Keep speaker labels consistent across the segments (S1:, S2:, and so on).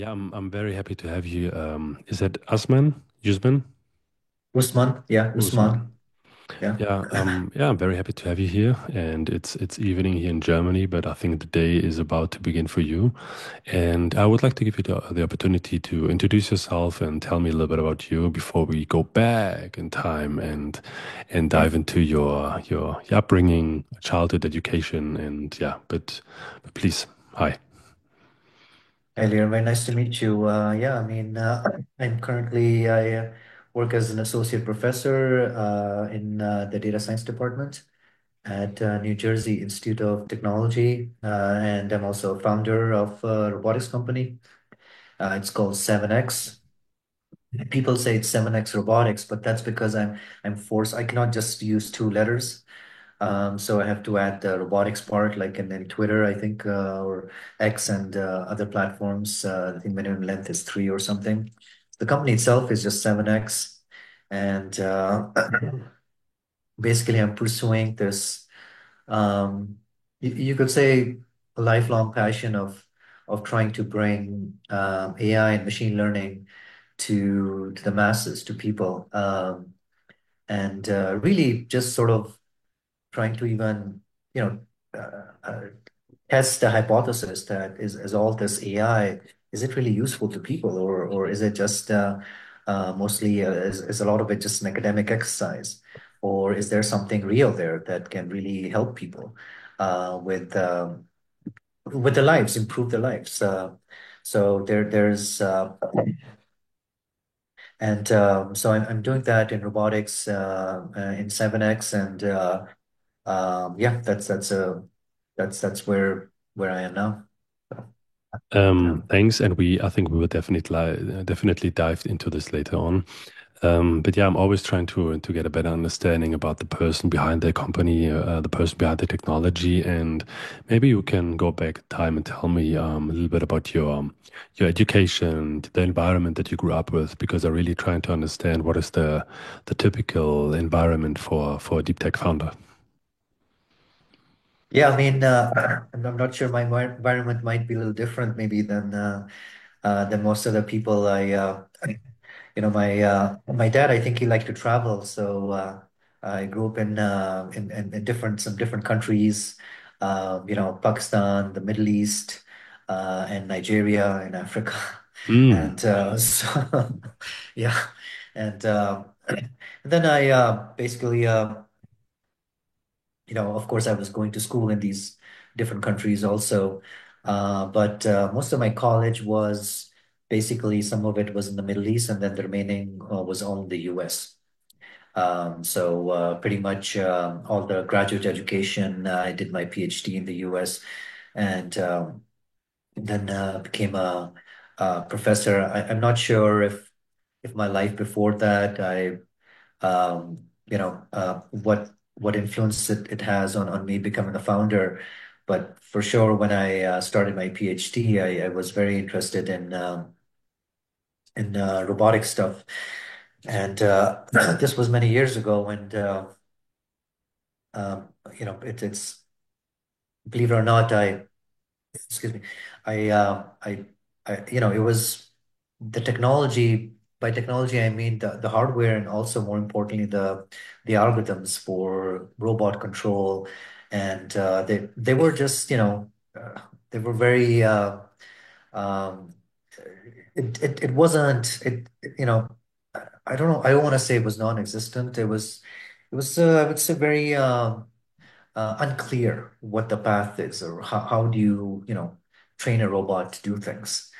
S1: Yeah, I'm very happy to have you. Is that Usman? Usman?
S2: Usman, yeah,
S1: Usman.
S2: Usman, yeah.
S1: Yeah, I'm very happy to have you here. And it's evening here in Germany, but I think the day is about to begin for you. And I would like to give you the opportunity to introduce yourself and tell me a little bit about you before we go back in time and dive into your upbringing, childhood education, and yeah. But please, hi.
S2: Hi, Lear, very nice to meet you. Yeah, I work as an associate professor in the data science department at New Jersey Institute of Technology, and I'm also a founder of a robotics company. It's called 7X. People say it's 7X Robotics, but that's because I'm forced. I cannot just use two letters. So I have to add the robotics part, like in Twitter, I think, or X and other platforms. I think minimum length is 3 or something. The company itself is just 7X. And basically, I'm pursuing this, you could say, a lifelong passion of trying to bring AI and machine learning to the masses, to people, and really just sort of trying to even, you know, test the hypothesis that is all this AI, is it really useful to people, or is it just mostly is a lot of it just an academic exercise, or is there something real there that can really help people with their lives, improve their lives? So there's and so I'm doing that in robotics in 7X, and yeah, that's where I am now. So, yeah.
S1: Thanks, and I think we will definitely dive into this later on. But yeah, I'm always trying to get a better understanding about the person behind the company, the person behind the technology, and maybe you can go back in time and tell me a little bit about your education, the environment that you grew up with, because I'm really trying to understand what is the typical environment for a deep tech founder.
S2: Yeah, I'm not sure my environment might be a little different maybe than most other people. My dad, I think he liked to travel, so I grew up in some different countries, Pakistan, the Middle East, and Nigeria and Africa,
S1: Mm,
S2: and so yeah, and and then I basically of course, I was going to school in these different countries also. But most of my college was basically, some of it was in the Middle East, and then the remaining was all in the US. So pretty much all the graduate education, I did my PhD in the US, and then became a professor. I'm not sure if my life before that, what influence it has on me becoming a founder. But for sure, when I started my PhD, I was very interested in robotic stuff, and this was many years ago. And it's, believe it or not, excuse me, I it was the technology. By technology, I mean the hardware, and also more importantly the algorithms for robot control, and they were just they were very um, it wasn't it you know I don't know, I don't want to say it was non-existent. It was I would say very unclear what the path is, or how do train a robot to do things.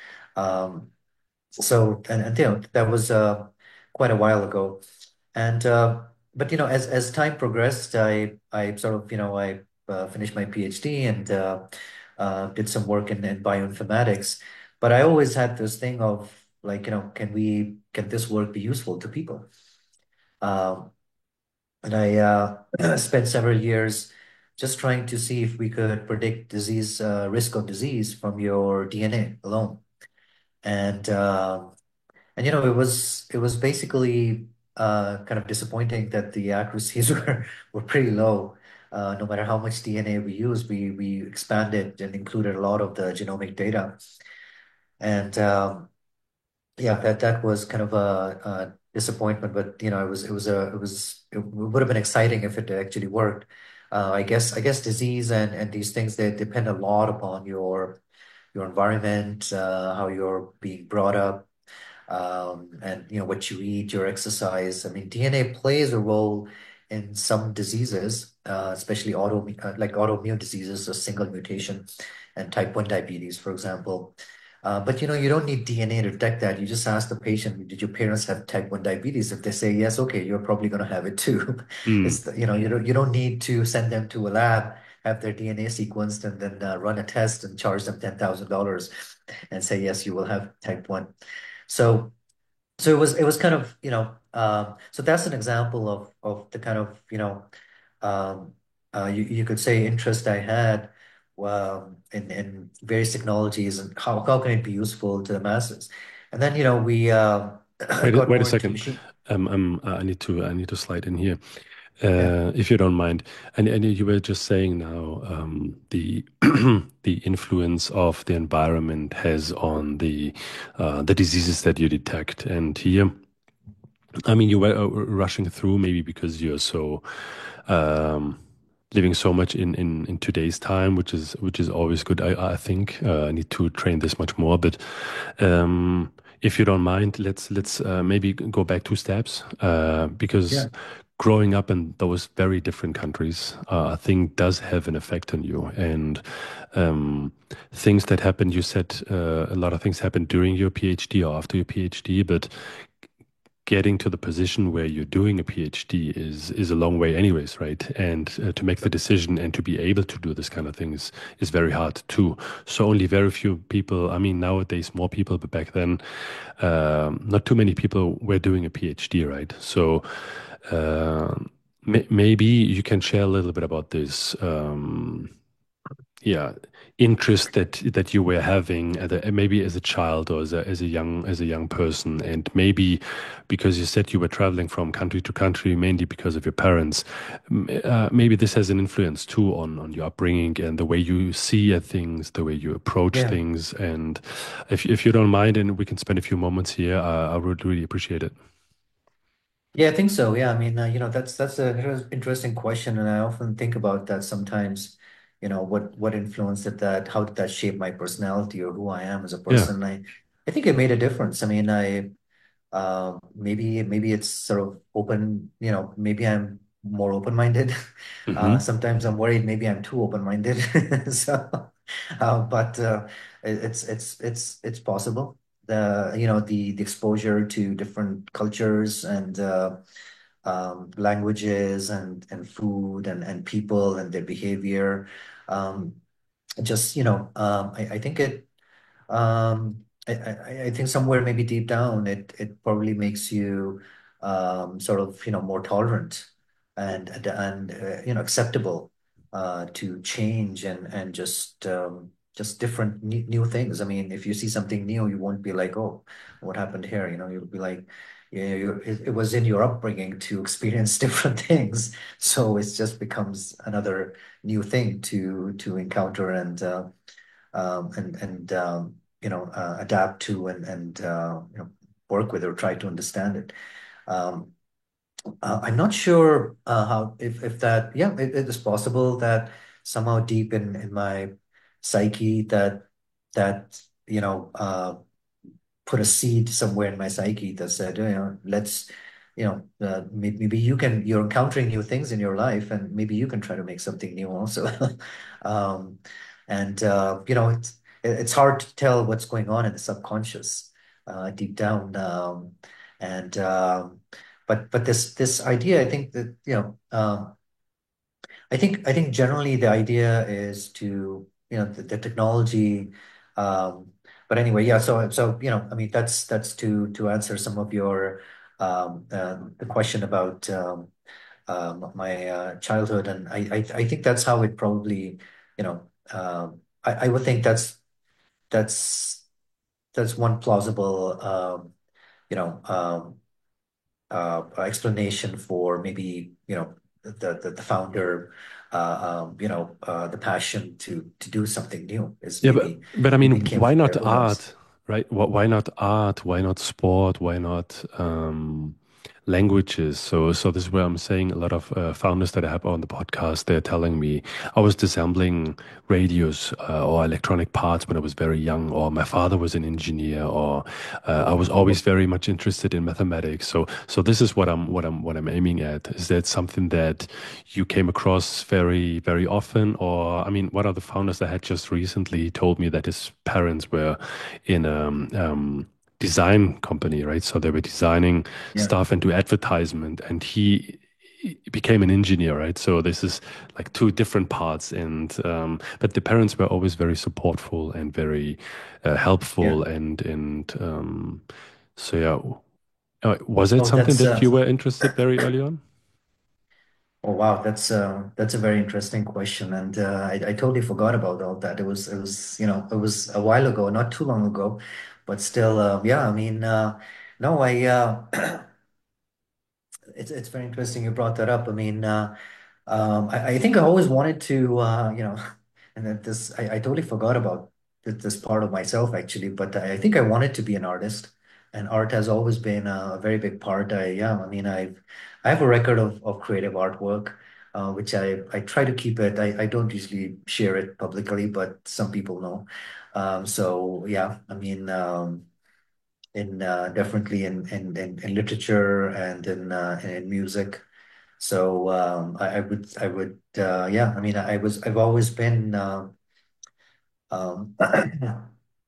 S2: And that was quite a while ago. And but as time progressed, I sort of I finished my PhD, and did some work in bioinformatics. But I always had this thing of, like, can this work be useful to people? Um, and I spent several years just trying to see if we could predict risk of disease from your DNA alone. And it was basically kind of disappointing that the accuracies were pretty low. No matter how much DNA we used, we expanded and included a lot of the genomic data. And yeah, that was kind of a disappointment, but you know, it would have been exciting if it actually worked. I guess disease and these things, they depend a lot upon your environment, how you're being brought up, and you know what you eat, your exercise. I mean, DNA plays a role in some diseases, especially like autoimmune diseases, a single mutation, and type 1 diabetes, for example. But you know, you don't need DNA to detect that. You just ask the patient, did your parents have type 1 diabetes? If they say yes, okay, you're probably going to have it too.
S1: Mm.
S2: You know, you don't need to send them to a lab, have their DNA sequenced, and then run a test and charge them $10,000 and say, yes, you will have type 1. So it was kind of, so that's an example of the kind of, um, you could say interest I had in various technologies and how can it be useful to the masses. And then, we got
S1: Wait a
S2: more into
S1: second.
S2: machine.
S1: I need to slide in here,
S2: Yeah,
S1: if you don't mind. And you were just saying now the the influence of the environment has on the diseases that you detect. And here, I mean, you were rushing through maybe because you're so um, living so much in today's time, which is always good. I think I need to train this much more. But if you don't mind, let's maybe go back 2 steps because
S2: yeah,
S1: growing up in those very different countries, I think does have an effect on you. And things that happened, you said a lot of things happened during your PhD or after your PhD, but getting to the position where you're doing a PhD is a long way anyways, right? And to make the decision and to be able to do this kind of thing is very hard too. So only very few people, I mean, nowadays more people, but back then, not too many people were doing a PhD, right? So uh, maybe you can share a little bit about this. Yeah, interest that you were having maybe as a child or as a young person, and maybe because you said you were traveling from country to country mainly because of your parents, maybe this has an influence too on your upbringing and the way you see things, the way you approach
S2: yeah.
S1: things. And if you don't mind, and we can spend a few moments here, I would really appreciate it.
S2: Yeah, I think so. Yeah, I mean, that's a interesting question, and I often think about that sometimes. What influence how did that shape my personality or who I am as a
S1: Yeah.
S2: person? I think it made a difference. I mean, maybe it's sort of open, maybe I'm more open-minded.
S1: Mm-hmm.
S2: Sometimes I'm worried maybe I'm too open-minded. So, but it's possible. The exposure to different cultures and languages and food and people and their behavior. Um, just, I think I think somewhere maybe deep down it probably makes you sort of more tolerant and acceptable to change and just different new things. I mean, if you see something new, you won't be like, oh, what happened here? You'll be like, yeah, it was in your upbringing to experience different things, so it just becomes another new thing to encounter and adapt to and work with or try to understand it. Um, I'm not sure how if that yeah it is possible that somehow deep in my psyche that put a seed somewhere in my psyche that said, let's, maybe you're encountering new things in your life, and maybe you can try to make something new also. Um, and it's hard to tell what's going on in the subconscious, deep down. And but this idea, I think that, I think generally the idea is to, the technology. Um, but anyway, yeah. So I mean, that's to answer some of your the question about my childhood, and I think that's how it probably, I would think that's that's one plausible you know explanation for maybe the founder the passion to do something new is
S1: Yeah,
S2: maybe
S1: but I
S2: maybe
S1: mean,
S2: it came
S1: why
S2: from
S1: not
S2: there, who knows.
S1: art? right? Why not art? Why not sport? Why not languages? So this is where I'm saying a lot of founders that I have on the podcast, they're telling me I was disassembling radios or electronic parts when I was very young, or my father was an engineer, or I was always very much interested in mathematics. So this is what I'm aiming at. Is that something that you came across very often, or I mean, one of the founders that had just recently told me that his parents were in a design company, right? So they were designing
S2: Yeah.
S1: stuff and do advertisement, and he became an engineer, right? So this is like two different parts, and but the parents were always very supportful and very
S2: Yeah.
S1: helpful, and so yeah. Was it
S2: Oh,
S1: something that you were interested very early on?
S2: oh wow, that's a very interesting question, and I totally forgot about all that. It was it was a while ago, not too long ago, but still, yeah. I mean, no, I it's very interesting you brought that up. I mean, I think I always wanted to, and that this I totally forgot about this part of myself actually, but I think I wanted to be an artist, and art has always been a very big part. I mean, I have a record of creative artwork, which I try to keep it. I don't usually share it publicly, but some people know. So yeah, I mean. In definitely in literature and in music. So I would yeah. I mean I've always been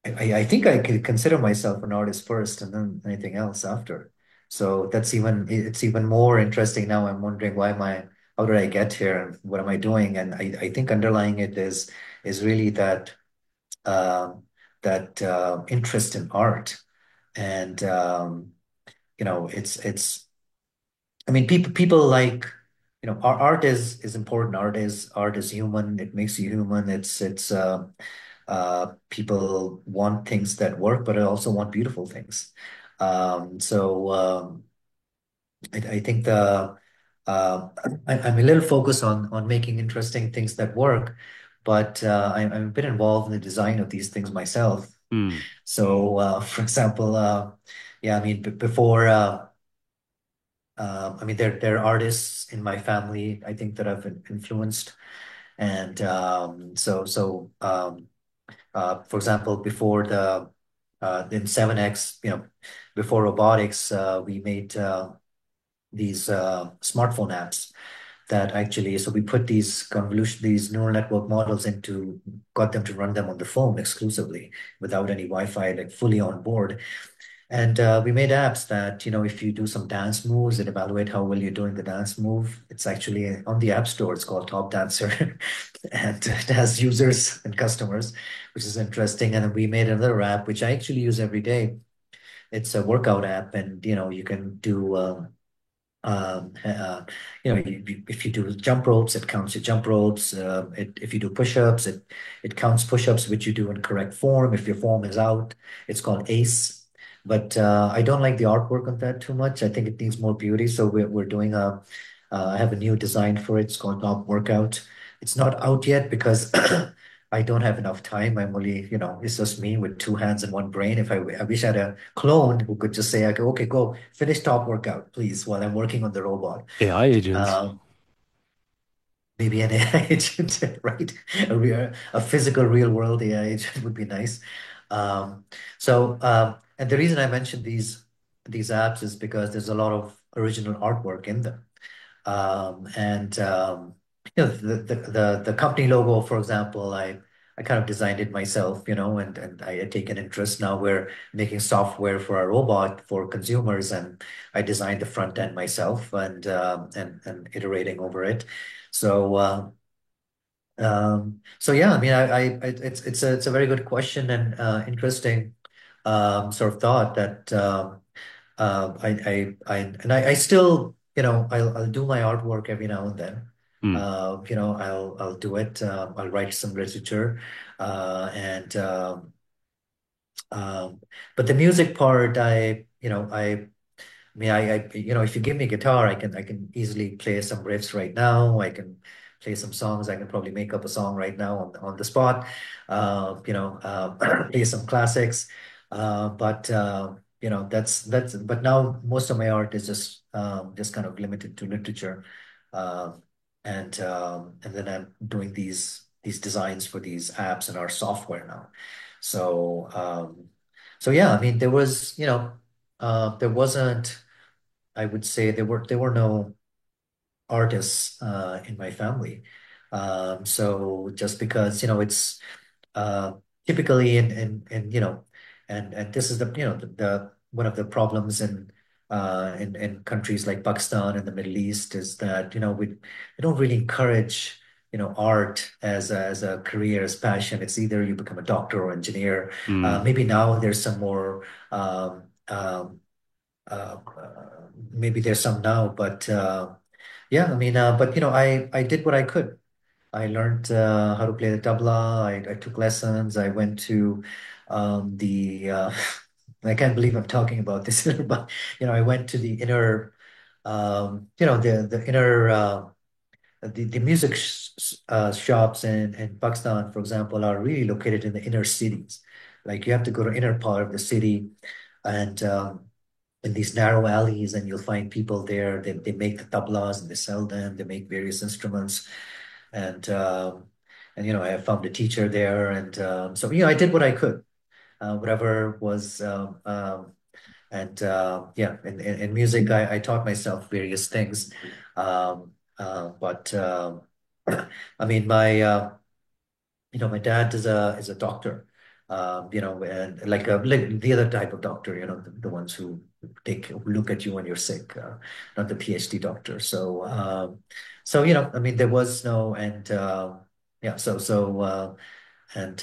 S2: I think I could consider myself an artist first and then anything else after. So it's even more interesting now. I'm wondering why am I how did I get here and what am I doing? And I think underlying it is really um, that interest in art and it's I mean people like art is important. Art is human. It makes you human. It's people want things that work, but I also want beautiful things. So I think uh, I'm a little focused on making interesting things that work, but I'm a bit involved in the design of these things myself.
S1: Hmm.
S2: So for example, yeah, I mean before. I mean, there are artists in my family, I think, that I've influenced, and for example, before the in 7X, before robotics, we made these smartphone apps that actually, so we put these neural network models got them to run them on the phone exclusively without any Wi-Fi, like fully on board. And we made apps that, if you do some dance moves, it evaluate how well you're doing the dance move. It's actually on the App Store. It's called Top Dancer, and it has users and customers, which is interesting. And then we made another app, which I actually use every day. It's a workout app, and you can do um, uh, if you do jump ropes, it counts your jump ropes. If you do push-ups, it counts push-ups which you do in correct form. If your form is out, it's called ACE. But I don't like the artwork on that too much. I think it needs more beauty. So we're doing I have a new design for it. It's called Top Workout. It's not out yet because I don't have enough time. I'm only, it's just me with two hands and one brain. I wish I had a clone who could just say, okay, go finish Top Workout, please, while I'm working on the robot.
S1: AI agents.
S2: Um, Maybe an AI agent, right? A physical real world AI agent would be nice. Um, and the reason I mentioned these apps is because there's a lot of original artwork in them. And the company logo, for example, I kind of designed it myself, and I take an interest. Now we're making software for a robot for consumers, and I designed the front end myself and iterating over it. So so yeah, I mean, it's a very good question and interesting sort of thought that I still, I'll do my artwork every now and then.
S1: Hmm.
S2: I'll do it. I'll write some literature, and um, but the music part, I mean, if you give me a guitar, I can easily play some riffs right now. I can play some songs. I can probably make up a song right now on the spot. Play some classics. But that's. But now most of my art is just kind of limited to literature, um, and then I'm doing these designs for these apps and our software now. So so yeah, I mean there wasn't. I would say there were no artists in my family. So just because it's uh, typically and this is the one of the problems in countries like Pakistan and the Middle East is that we don't really encourage art as a career, as passion. It's either you become a doctor or engineer.
S1: Mm.
S2: Maybe now there's some more um, um, maybe there's some now, but yeah, I mean, but I did what I could. I learned how to play the tabla. I took lessons. I went to the I can't believe I'm talking about this, but I went to the inner the inner the music shops in Pakistan, for example, are really located in the inner cities. Like you have to go to inner part of the city and in these narrow alleys, and you'll find people there. They make the tablas and they sell them. They make various instruments, and I found a teacher there, and so I did what I could, whatever was, and yeah, in music, I taught myself various things, but I mean, my dad is a doctor, and like the other type of doctor, the ones who who look at you when you're sick, not the PhD doctor. So I mean, there was no, and yeah, and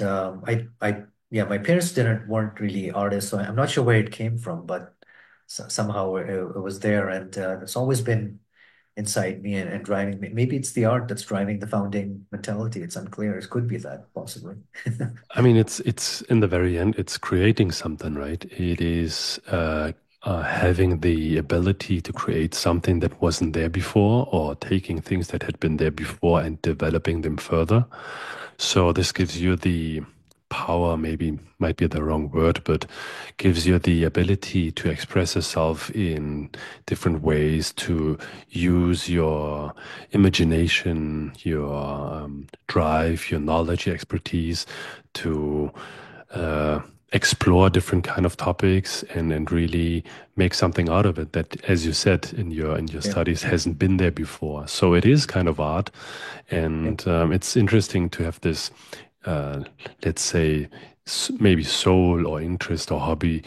S2: yeah, my parents didn't weren't really artists, so I'm not sure where it came from, but somehow it was there, and it's always been inside me and driving me. Maybe it's the art that's driving the founding mentality. It's unclear. It could be that, possibly.
S1: I mean, it's in the very end, it's creating something, right? It is having the ability to create something that wasn't there before, or taking things that had been there before and developing them further. So this gives you the power, maybe might be the wrong word, but gives you the ability to express yourself in different ways, to use your imagination, your drive, your knowledge, your expertise to uh, explore different kind of topics and really make something out of it that, as you said in your
S2: Yeah.
S1: studies, hasn't been there before. So it is kind of art,
S2: Yeah.
S1: and it's interesting to have this, uh, let's say, maybe soul or interest or hobby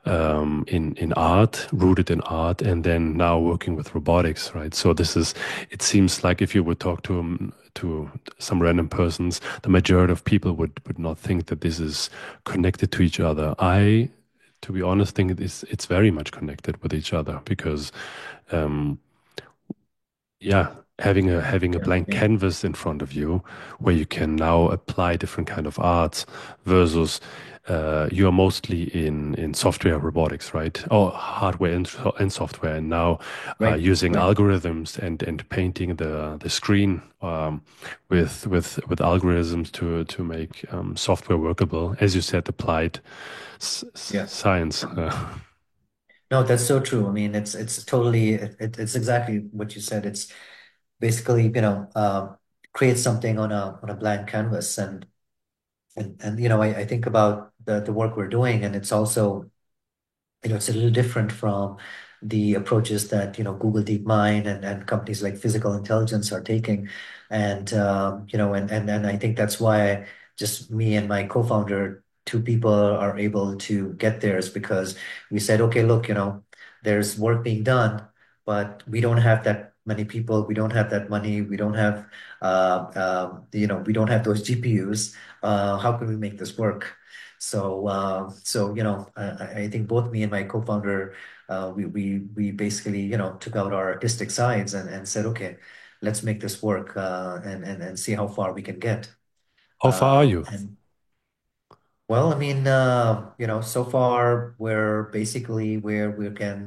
S1: in art, rooted in art, and then now working with robotics, right? So this is, it seems like if you would talk to some random persons, the majority of people would not think that this is connected to each other. I, to be honest, think it's very much connected with each other because um, yeah, having a
S2: Yeah.
S1: blank
S2: Yeah.
S1: canvas in front of you where you can now apply different kind of arts versus you are mostly in software robotics, right? Or hardware and software, and now
S2: Right.
S1: using
S2: Right.
S1: algorithms and painting the screen with algorithms to make software workable. As you said, applied
S2: Yeah.
S1: science.
S2: No, that's so true. I mean, it's totally it's exactly what you said. It's basically, create something on a blank canvas, and I think about the work we're doing, and it's also it's a little different from the approaches that, Google DeepMind and companies like Physical Intelligence are taking. And I think that's why just me and my co-founder, two people are able to get there is because we said, okay, look, there's work being done, but we don't have that many people. We don't have that money. We don't have, we don't have those GPUs. How can we make this work? So I think both me and my co-founder, we basically, took out our artistic sides and said, okay, let's make this work and see how far we can get.
S1: How far are you?
S2: And well, I mean, so far we're basically where we can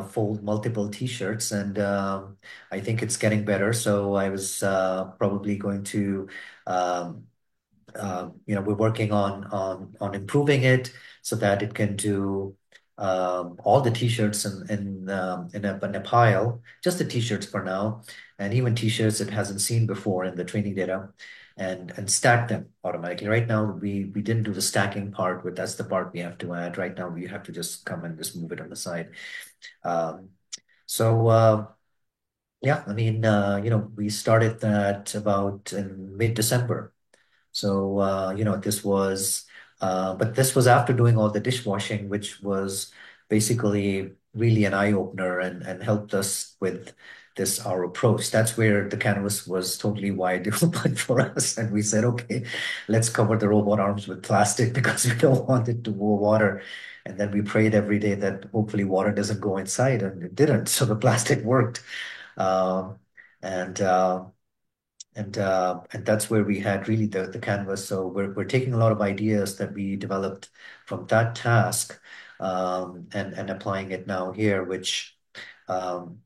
S2: fold multiple t-shirts, and I think it's getting better. So I was probably going to. Um, we're working on improving it so that it can do all the t-shirts in a pile, just the t-shirts for now, and even t-shirts it hasn't seen before in the training data, and stack them automatically. Right now, we didn't do the stacking part, but that's the part we have to add. Right now, we have to just come and just move it on the side. Um, so. Yeah, I mean, we started that about in mid-December. So, but this was after doing all the dishwashing, which was basically really an eye-opener and helped us with our approach. That's where the canvas was totally wide open for us. And we said, okay, let's cover the robot arms with plastic because we don't want it to go water. And then we prayed every day that hopefully water doesn't go inside, and it didn't. So the plastic worked. Um, and and that's where we had really the canvas. So we're taking a lot of ideas that we developed from that task, and applying it now here, which um,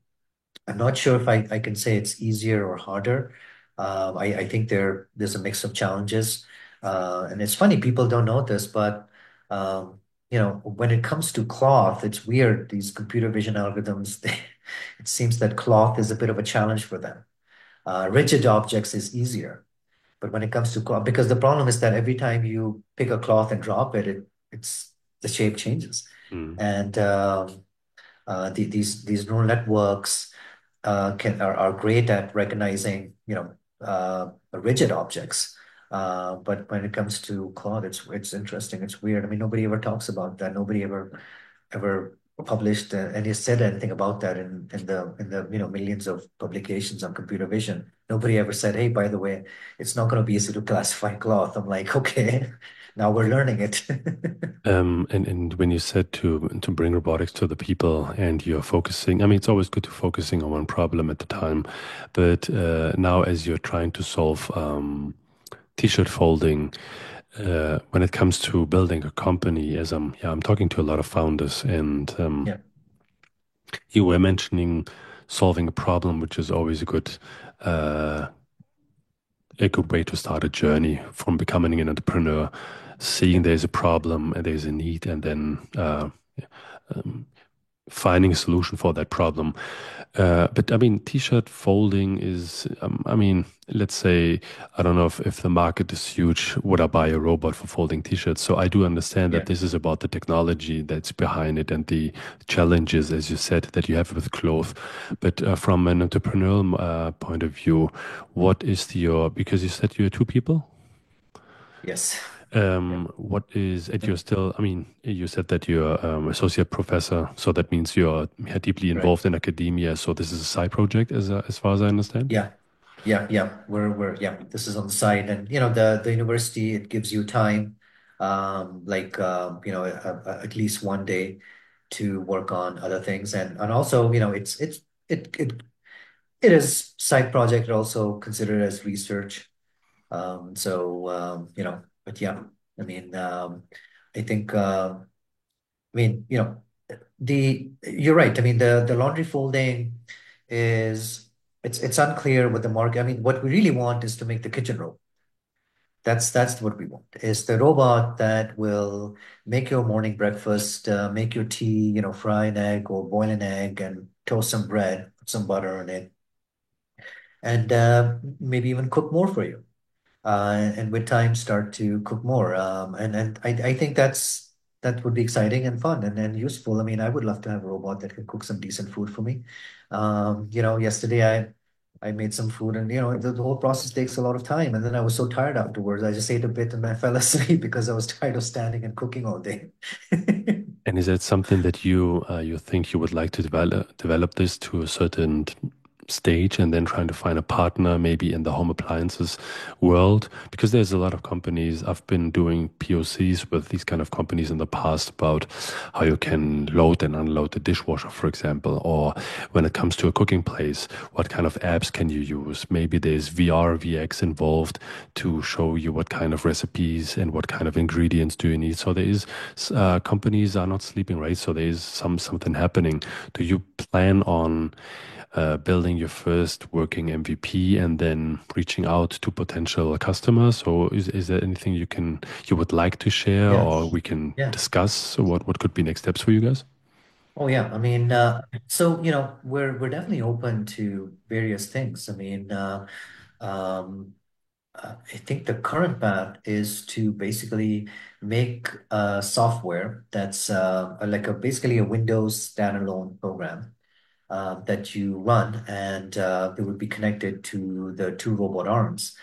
S2: I'm not sure if I can say it's easier or harder. I think there's a mix of challenges, and it's funny people don't know this, but when it comes to cloth, it's weird. These computer vision algorithms, it seems that cloth is a bit of a challenge for them. Rigid objects is easier. But when it comes to cloth, because the problem is that every time you pick a cloth and drop it, it's the shape changes.
S1: Mm.
S2: And these neural networks are great at recognizing, rigid objects. But when it comes to cloth, it's interesting. It's weird. I mean, nobody ever talks about that. Nobody ever published any said anything about that in the millions of publications on computer vision. Nobody ever said, "Hey, by the way, it's not going to be easy to classify cloth." I'm like, okay, now we're learning it.
S1: And when you said to bring robotics to the people and you're focusing, I mean, it's always good to focusing on one problem at a time, but now as you're trying to solve t-shirt folding, when it comes to building a company, as I'm talking to a lot of founders, and
S2: Yeah,
S1: you were mentioning solving a problem, which is always uh, a good way to start a journey from becoming an entrepreneur,
S2: yeah.
S1: seeing there's a problem and there's a need, and then um, finding a solution for that problem. But I mean, t-shirt folding is, I mean, let's say, I don't know if the market is huge, would I buy a robot for folding t-shirts? So I do understand that
S2: Yeah.
S1: this is about the technology that's behind it and the challenges, as you said, that you have with clothes. But from an entrepreneurial point of view, what is because you said you're two people?
S2: Yes. Yeah.
S1: What is, and you're still, I mean, you said that you're associate professor, so that means you're deeply
S2: Right.
S1: involved in academia. So this is a side project, as far as I understand.
S2: Yeah. Yeah. Yeah. This is on the side, and the university it gives you time, like at least one day to work on other things, and also it it it is side project also considered as research. But yeah, I mean, I think, I mean, you're right. I mean, the laundry folding is it's unclear what the market. I mean, what we really want is to make the kitchen robot. That's what we want. Is the robot that will make your morning breakfast, make your tea, fry an egg or boil an egg and toast some bread, put some butter on it, and maybe even cook more for you. And with time start to cook more. And I think that would be exciting and fun and useful. I mean, I would love to have a robot that can cook some decent food for me. Yesterday I made some food, and the whole process takes a lot of time. And then I was so tired afterwards. I just ate a bit and I fell asleep because I was tired of standing and cooking all day.
S1: And is that something that you think you would like to develop this to a certain stage and then trying to find a partner maybe in the home appliances world? Because there's a lot of companies. I've been doing POCs with these kind of companies in the past about how you can load and unload the dishwasher, for example, or when it comes to a cooking place, what kind of apps can you use? Maybe there's VR, VX involved to show you what kind of recipes and what kind of ingredients do you need. So there is companies are not sleeping, right? So there is something happening. Do you plan on building your first working MVP and then reaching out to potential customers? So is there anything you would like to share
S2: Yeah.
S1: or we can
S2: Yeah.
S1: discuss what could be next steps for you guys?
S2: Oh yeah. I mean, so we're definitely open to various things. I mean, um, I think the current plan is to basically make software that's like a basically a Windows standalone program that you run, and it would be connected to the two robot arms.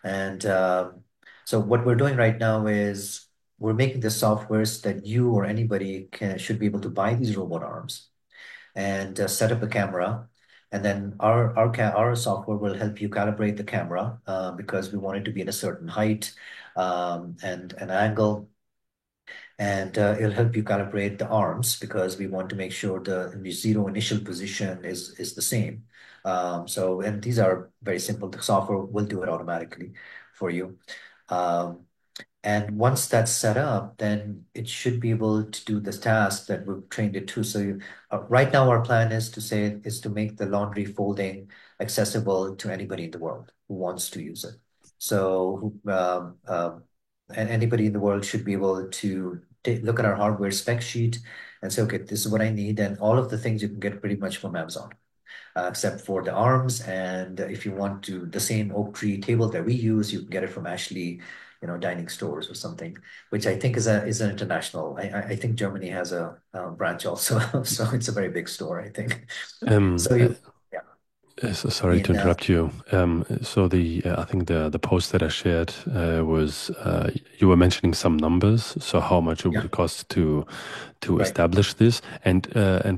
S2: And so what we're doing right now is we're making the softwares that you or anybody should be able to buy these robot arms and set up a camera. And then our software will help you calibrate the camera because we want it to be at a certain height and an angle, and it'll help you calibrate the arms because we want to make sure the zero initial position is the same. And these are very simple. The software will do it automatically for you. Um, and once that's set up, then it should be able to do the task that we've trained it to. Right now, our plan is to make the laundry folding accessible to anybody in the world who wants to use it. And anybody in the world should be able to look at our hardware spec sheet and say, okay, this is what I need, and all of the things you can get pretty much from Amazon except for the arms. And if you want to the same oak tree table that we use, you can get it from Ashley, dining stores or something, which I think is an international. I think Germany has a branch also, so it's a very big store, I think.
S1: Um,
S2: So
S1: uh,
S2: yeah,
S1: so
S2: I
S1: sorry to
S2: mean,
S1: interrupt you. So I think the post that I shared was you were mentioning some numbers. So how much it
S2: yeah,
S1: would cost to
S2: right.
S1: establish this? And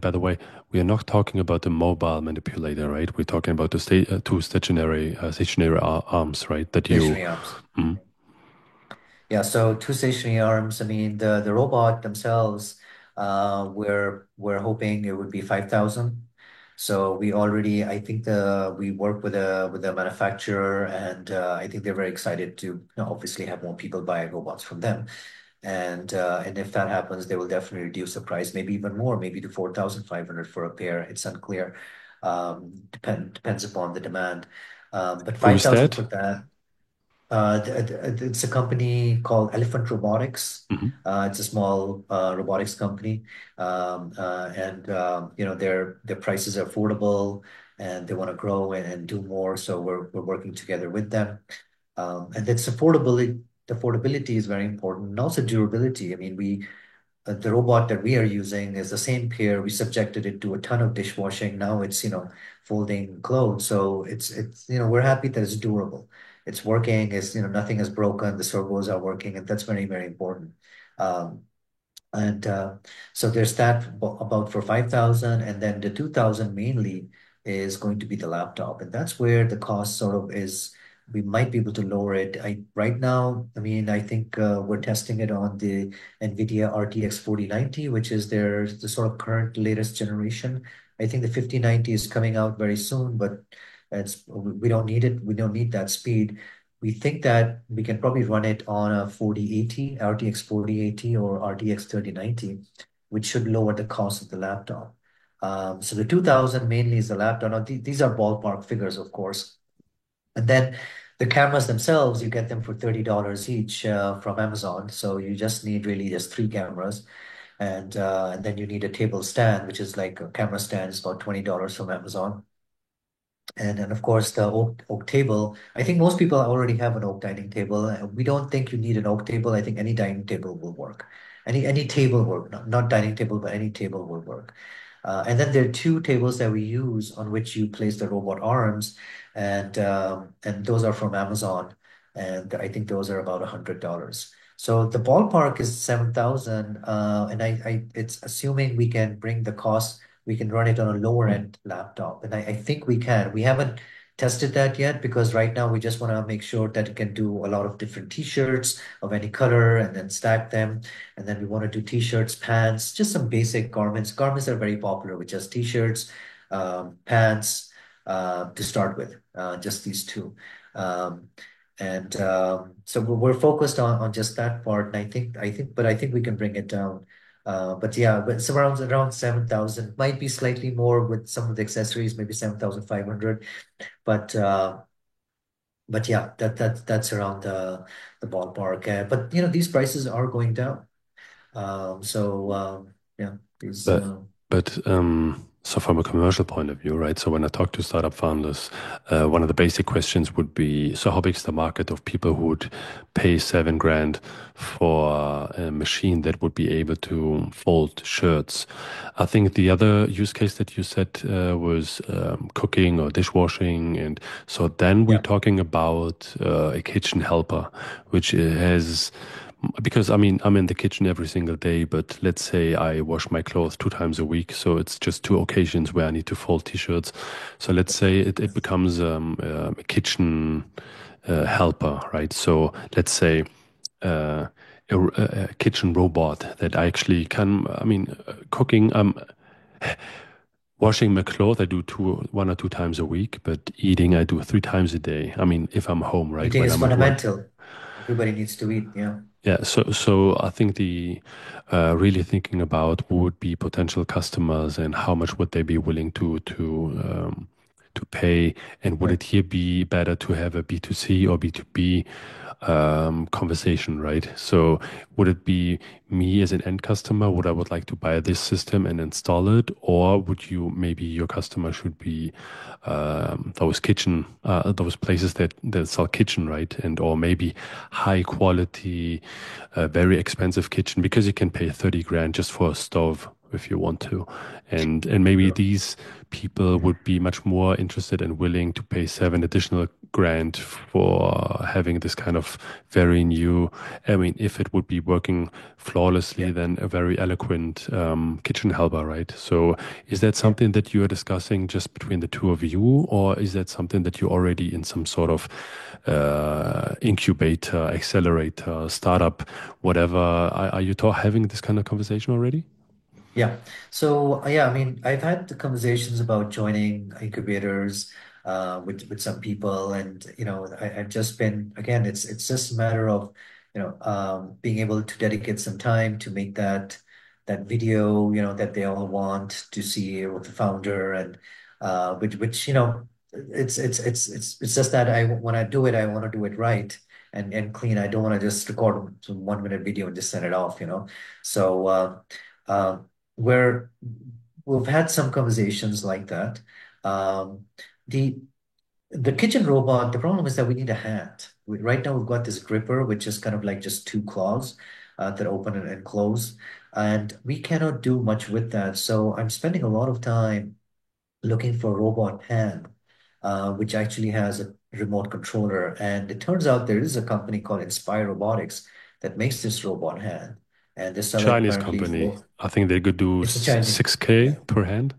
S1: by the way, we are not talking about the mobile manipulator, right? We're talking about the two stationary arms, right? That you.
S2: Stationary arms.
S1: Mm.
S2: Yeah, so two stationary arms. I mean, the robot themselves, we're hoping it would be 5,000. So I think we work with a manufacturer, and I think they're very excited to obviously have more people buy robots from them. And if that happens, they will definitely reduce the price, maybe even more, maybe to 4,500 for a pair. It's unclear. Depends upon the demand. But
S1: Who is
S2: 5,000
S1: that?
S2: for that. It's a company called Elephant Robotics.
S1: Hmm.
S2: It's a small robotics company, and their prices are affordable, and they want to grow and do more. So we're working together with them, and it's affordability. The affordability is very important, and also durability. I mean, the robot that we are using is the same pair. We subjected it to a ton of dishwashing. Now it's, folding clothes. So we're happy that it's durable. It's working. Nothing is broken. The servos are working, and that's very, very important. Um, and so there's that about for 5,000, and then the 2,000 mainly is going to be the laptop, and that's where the cost sort of is. We might be able to lower it. Right now, I mean, I think we're testing it on the NVIDIA RTX 4090, which is the sort of current latest generation. I think the 5090 is coming out very soon, but we don't need it. We don't need that speed. We think that we can probably run it on a 4080, RTX 4080 or RTX 3090, which should lower the cost of the laptop. So the 2000 mainly is the laptop. Now, these are ballpark figures, of course. And then the cameras themselves, you get them for $30 each from Amazon. So you just need really just three cameras. And then you need a table stand, which is like a camera stand, is about $20 from Amazon. And then, of course, the oak table. I think most people already have an oak dining table. We don't think you need an oak table. I think any dining table will work. Any table will work, not dining table, but any table will work. And then there are two tables that we use on which you place the robot arms, and those are from Amazon, and I think those are about $100. So the ballpark is 7,000, and it's assuming we can bring the cost, we can run it on a lower end laptop. And I think we can. We haven't tested that yet because right now we just want to make sure that it can do a lot of different t-shirts of any color and then stack them. And then we want to do t-shirts, pants, just some basic garments. Garments are very popular with just t-shirts, pants to start with, just these two. Um, and so we're focused on just that part. And but I think we can bring it down But yeah, but it's around 7,000. Might be slightly more with some of the accessories, maybe 7,500. But yeah, that's around the ballpark. But these prices are going down. Yeah, these
S1: But so from a commercial point of view, right? So when I talk to startup founders, one of the basic questions would be, so how big is the market of people who would pay 7 grand for a machine that would be able to fold shirts? I think the other use case that you said was cooking or dishwashing, and so then we're
S2: yeah.
S1: talking about a kitchen helper, which has because I mean, I'm in the kitchen every single day, but let's say I wash my clothes 2 times a week, so it's just 2 occasions where I need to fold t-shirts. So let's say it becomes a kitchen helper, right? So let's say uh, a kitchen robot that I actually can, I mean, cooking, washing my clothes, I do 1 or 2 times a week, but eating, I do 3 times a day. I mean, if I'm home, right?
S2: Eating
S1: When
S2: is
S1: I'm at work.
S2: fundamental. Everybody needs to eat. Yeah.
S1: Yeah, so I think the really thinking about who would be potential customers and how much would they be willing to pay, and would
S2: Right.
S1: it here be better to have a B2C or B2B conversation, right? So would it be me as an end customer, would I would like to buy this system and install it, or would you maybe your customer should be those places that sell kitchen, right? And or maybe high quality, very expensive kitchen because you can pay 30 grand just for a stove if you want to. And maybe
S2: Sure.
S1: these people would be much more interested and willing to pay 7 additional grand for having this kind of very new, I mean, if it would be working flawlessly,
S2: Yeah.
S1: then a very eloquent kitchen helper, right? So is that
S2: Yeah.
S1: something that you are discussing just between the two of you, or is that something that you're already in some sort of incubator, accelerator, startup, whatever? Are you having this kind of conversation already?
S2: Yeah. So yeah, I mean, I've had the conversations about joining incubators with some people, and I've just been again. It's just a matter of being able to dedicate some time to make that video that they all want to see with the founder, and which it's just that I when I do it, I want to do it right and clean. I don't want to just record some 1 minute video and just send it off. So. Uh, where we've had some conversations like that. Um, the the kitchen robot, the problem is that we need a hand. Right now, we've got this gripper, which is kind of like just two claws that open and close, and we cannot do much with that. So I'm spending a lot of time looking for a robot hand, which actually has a remote controller. And it turns out there is a company called Inspire Robotics that makes this robot hand, and they sell it
S1: Chinese
S2: currently
S1: company.
S2: for.
S1: I think they could do
S2: It's a Chinese.
S1: 6K
S2: Yeah.
S1: per hand.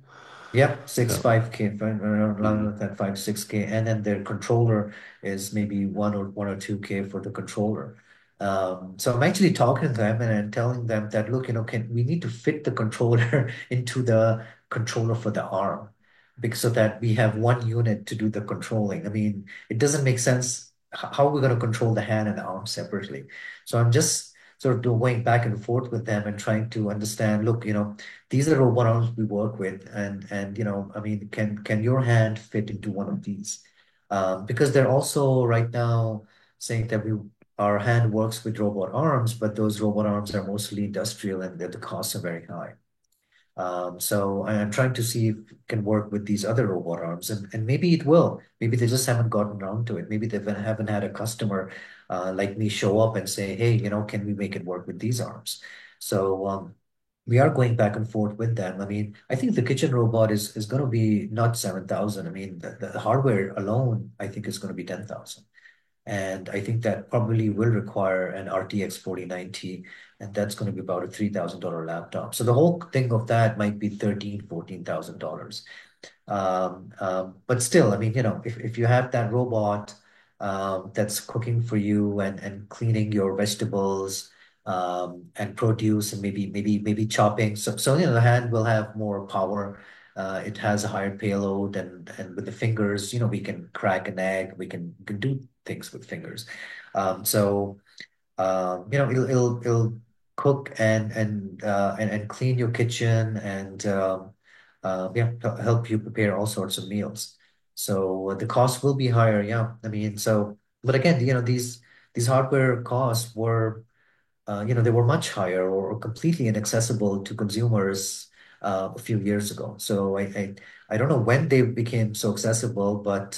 S2: Yep, six
S1: Yeah.
S2: five K,
S1: Mm.
S2: around that 5 6K, and then their controller is maybe 1 or 2K for the controller. So I'm actually talking to them and telling them that look, can we need to fit the controller into the controller for the arm, because so that we have one unit to do the controlling. I mean, it doesn't make sense how we're going to control the hand and the arm separately. So I'm just sort of going back and forth with them and trying to understand. Look, these are robot arms we work with, and I mean, can your hand fit into one of these? Because they're also right now saying that our hand works with robot arms, but those robot arms are mostly industrial and the costs are very high. So I'm trying to see if it can work with these other robot arms, and maybe it will. Maybe they just haven't gotten around to it. Maybe they haven't had a customer like me show up and say, hey, can we make it work with these arms? So we are going back and forth with them. I mean, I think the kitchen robot is going to be not 7,000. I mean, the hardware alone, I think is going to be 10,000. And I think that probably will require an RTX 4090, and that's going to be about a $3,000 laptop. So the whole thing of that might be 13, $14,000. But still, I mean, if you have that robot that's cooking for you and cleaning your vegetables and produce and maybe chopping, so the hand will have more power. It has a higher payload, and with the fingers, we can crack an egg. We can do things with fingers. So it'll cook and clean your kitchen and yeah, help you prepare all sorts of meals. So the cost will be higher. Yeah, I mean, so but again, these hardware costs were they were much higher or completely inaccessible to consumers a few years ago. So I don't know when they became so accessible, but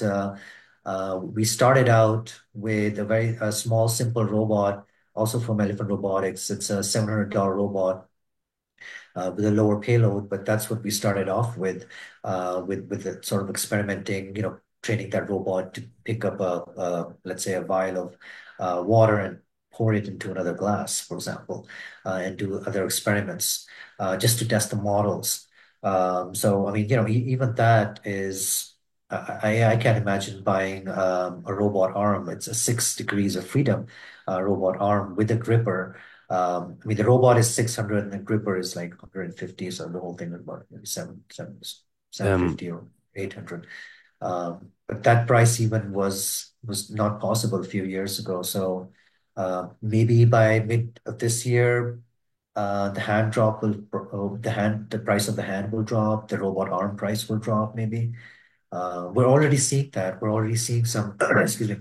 S2: we started out with a very small, simple robot, also from Elephant Robotics. It's a $700 robot with a lower payload, but that's what we started off with the sort of experimenting, training that robot to pick up let's say a vial of water and pour it into another glass, for example, and do other experiments just to test the models. So I mean, even that is. I can't imagine buying a robot arm. It's a 6 degrees of freedom robot arm with a gripper. I mean, the robot is 600 and the gripper is like 150. So the whole thing is about maybe 750
S1: Um,
S2: or 800. But that price even was not possible a few years ago. So maybe by mid of this year, the price of the hand will drop, the robot arm price will drop, maybe. We're already seeing that. We're already seeing some, excuse me,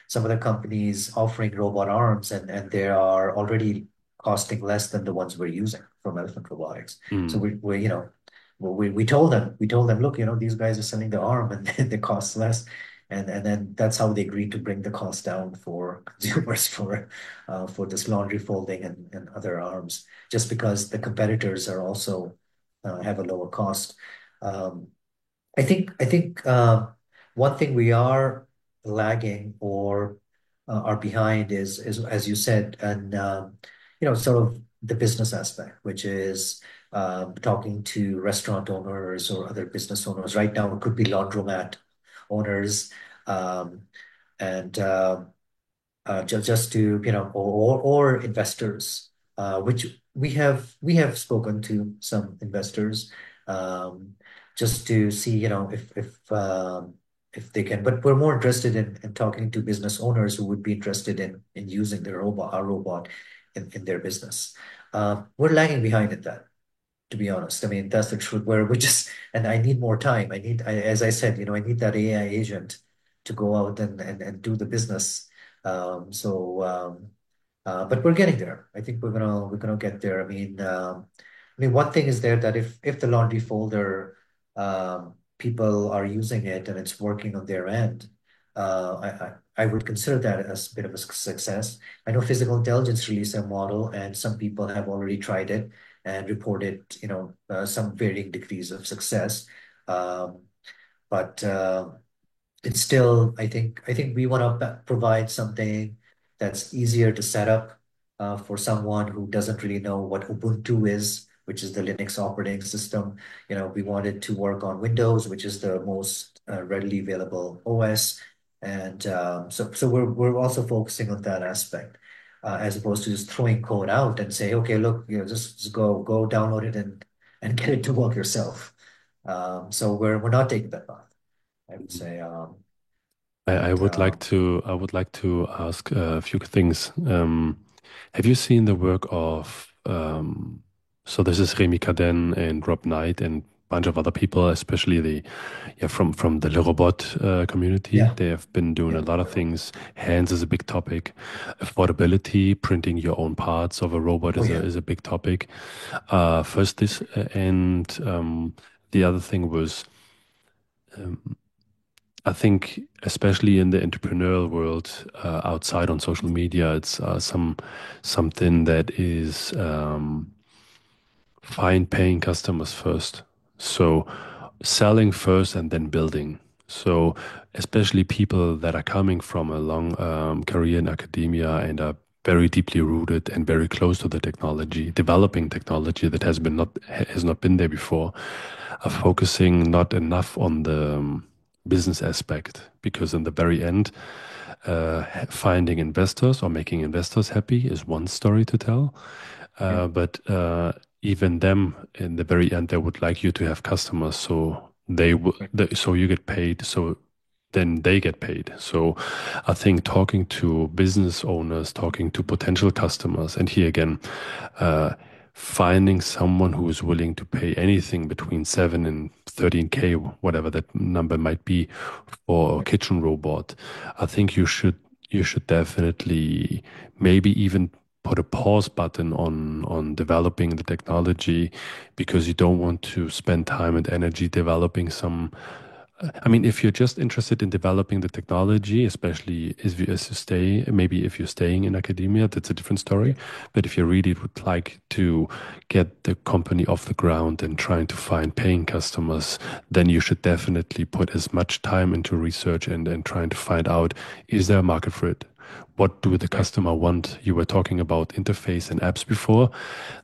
S2: some other companies offering robot arms, and they are already costing less than the ones we're using from Elephant Robotics. So
S1: mm,
S2: we told them, look, these guys are selling the arm and they cost less, and then that's how they agreed to bring the cost down for consumers for this laundry folding and other arms, just because the competitors are also have a lower cost. Um, I think one thing we are lagging or are behind is as you said, and sort of the business aspect, which is talking to restaurant owners or other business owners. Right now, it could be laundromat owners, um, and just to or investors, which we have spoken to some investors, um, just to see if they can. But we're more interested in talking to business owners who would be interested in using our robot in their business. We're lagging behind in that, to be honest. I mean, that's the truth. Where we just and I need more time. As I said, I need that AI agent to go out and do the business. But we're getting there. I think we're gonna get there. I mean, one thing is there that if the laundry folder people are using it and it's working on their end, I would consider that as a bit of a success. I know Physical Intelligence released a model, and some people have already tried it and reported, some varying degrees of success. Um, but it's still, I think we want to provide something that's easier to set up for someone who doesn't really know what Ubuntu is, which is the Linux operating system. We wanted to work on Windows, which is the most readily available OS, and so we're also focusing on that aspect. As opposed to just throwing code out and say, okay, look, just go download it and get it to work yourself. So we're not taking that path, I would say.
S1: I
S2: But
S1: would like to ask a few things. Have you seen the work of so this is Remy Cadenne and Rob Knight and a bunch of other people, especially the from the Le Robot community.
S2: Yeah,
S1: They have been doing a
S2: yeah.
S1: lot of things. Hands is a big topic. Affordability, printing your own parts of a robot
S2: Oh
S1: is
S2: yeah.
S1: a big topic. First this and the other thing was. I think, especially in the entrepreneurial world, outside on social media, it's something that is find paying customers first. So selling first and then building. So especially people that are coming from a long career in academia and are very deeply rooted and very close to the technology, developing technology that has not been there before, are focusing not enough on the business aspect because in the very end, finding investors or making investors happy is one story to tell.
S2: Yeah.
S1: But even them, in the very end, they would like you to have customers, so
S2: Right.
S1: so you get paid. So then they get paid. So I think talking to business owners, talking to potential customers, and here again, uh, finding someone who is willing to pay anything between 7 and 13K, whatever that number might be, for a kitchen robot, I think you should definitely maybe even put a pause button on developing the technology, because you don't want to spend time and energy developing some. I mean, if you're just interested in developing the technology, especially as you stay, maybe if you're staying in academia, that's a different story.
S2: Yeah.
S1: But if you really would like to get the company off the ground and trying to find paying customers, then you should definitely put as much time into research and trying to find out, is there a market for it? What do the
S2: Right.
S1: customer want? You were talking about interface and apps before.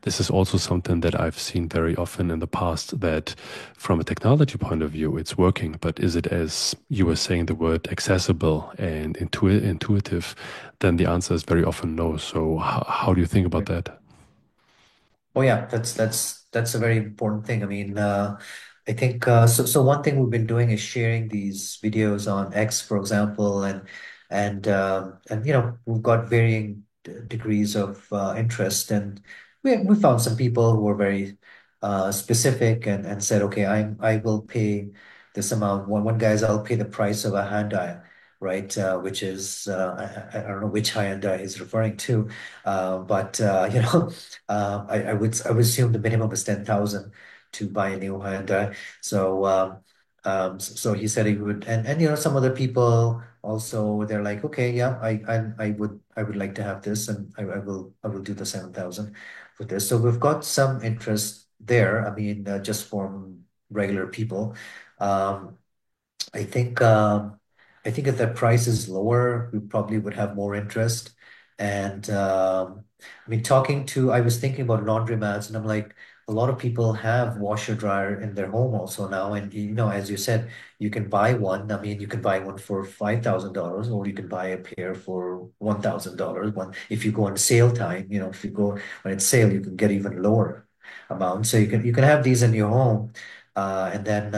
S1: This is also something that I've seen very often in the past, that from a technology point of view, it's working, but is it, as you were saying, the word accessible and intuitive? Then the answer is very often no. So how do you think about
S2: Right.
S1: that?
S2: Oh yeah, that's a very important thing. I mean, I think so. One thing we've been doing is sharing these videos on X, for example, and we've got varying degrees of interest, and we found some people who were very specific and said, okay, I will pay this amount. One guy's, I'll pay the price of a Hyundai, right? Which is I don't know which Hyundai he's referring to, but I would assume the minimum is 10,000 to buy a new Hyundai. So so he said he would, and some other people also, they're like, okay, yeah, I would like to have this, and I will do the 7,000 for this. So we've got some interest there. I mean, just from regular people. Um, I think I think if the price is lower, we probably would have more interest. And I mean, I was thinking about laundromats, and I'm like, a lot of people have washer dryer in their home also now. And as you said, you can buy one. I mean, you can buy one for $5,000, or you can buy a pair for $1,000. One if you go on sale time, if you go when it's sale, you can get even lower amount. So you can have these in your home, and then.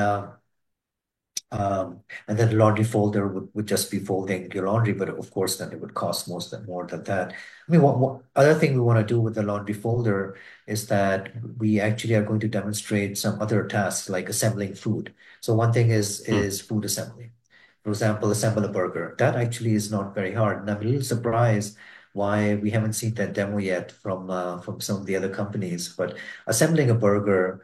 S2: And then the laundry folder would just be folding your laundry, but of course, then it would cost more than that. I mean, what other thing we want to do with the laundry folder is that we actually are going to demonstrate some other tasks like assembling food. So one thing is
S1: Hmm.
S2: is food assembly. For example, assemble a burger. That actually is not very hard. And I'm a little surprised why we haven't seen that demo yet from some of the other companies. But assembling a burger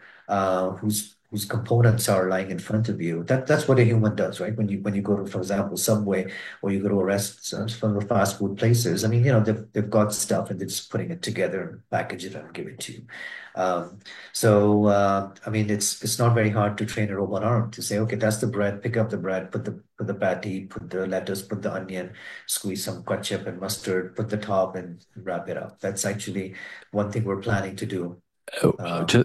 S2: whose components are lying in front of you, that's what a human does, right? When you go to, for example, Subway, or you go to a restaurant, from the fast food places. I mean, they've got stuff and they're just putting it together and package it and give it to you. Um, I mean, it's not very hard to train a robot arm to say, okay, that's the bread, pick up the bread, put the patty, put the lettuce, put the onion, squeeze some ketchup and mustard, put the top, and wrap it up. That's actually one thing we're planning to do.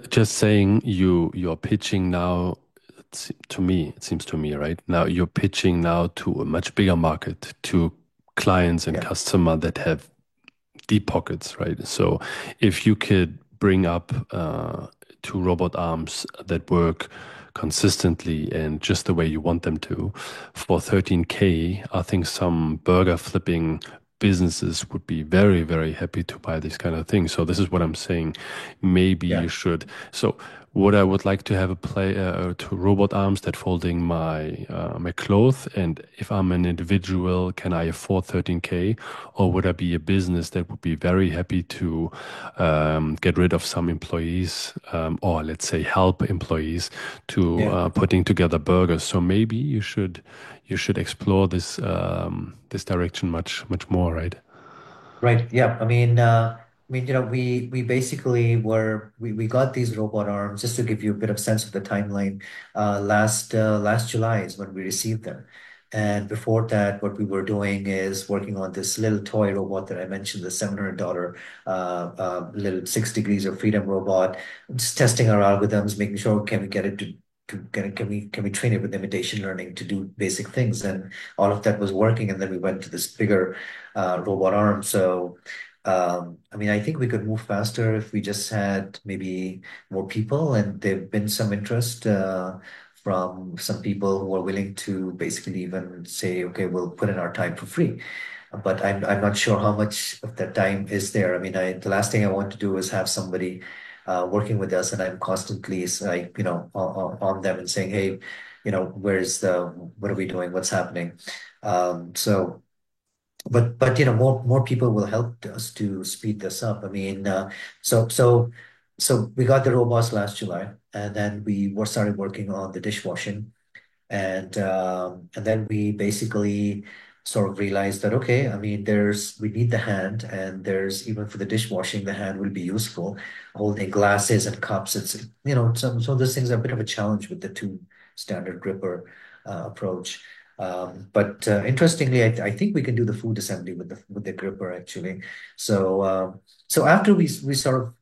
S1: Just saying, you're pitching now. To me, it seems to me, right now you're pitching now to a much bigger market, to clients and
S2: Yeah,
S1: customer that have deep pockets, right? So if you could bring up two robot arms that work consistently and just the way you want them to for 13K, I think some burger flipping businesses would be very, very happy to buy these kind of things. So this is what I'm saying. Maybe you
S2: yeah,
S1: should. So would I would like to have a play to robot arms that folding my clothes, and if I'm an individual, can I afford 13K, or would I be a business that would be very happy to get rid of some employees, or let's say help employees to
S2: yeah.
S1: putting together burgers? So maybe you should explore this direction much more, right?
S2: Right. Yeah. I mean, we basically we got these robot arms, just to give you a bit of sense of the timeline. Last July is when we received them, and before that, what we were doing is working on this little toy robot that I mentioned, the $700 little 6 degrees of freedom robot. Just testing our algorithms, making sure can we get it to can we train it with imitation learning to do basic things, and all of that was working. And then we went to this bigger robot arm. So, I mean, I think we could move faster if we just had maybe more people, and there've been some interest from some people who are willing to basically even say, okay, we'll put in our time for free. But I'm not sure how much of that time is there. I mean, the last thing I want to do is have somebody working with us, and I'm constantly like, on them and saying, hey, what are we doing? What's happening? So. But more people will help us to speed this up. I mean, so so so we got the robots last July, and then we were started working on the dishwashing, and then we basically sort of realized that okay, I mean, we need the hand, and there's even for the dishwashing, the hand will be useful. Holding glasses and cups, some of those things are a bit of a challenge with the two standard gripper approach. But interestingly, I think we can do the food assembly with the gripper actually. So after we sort of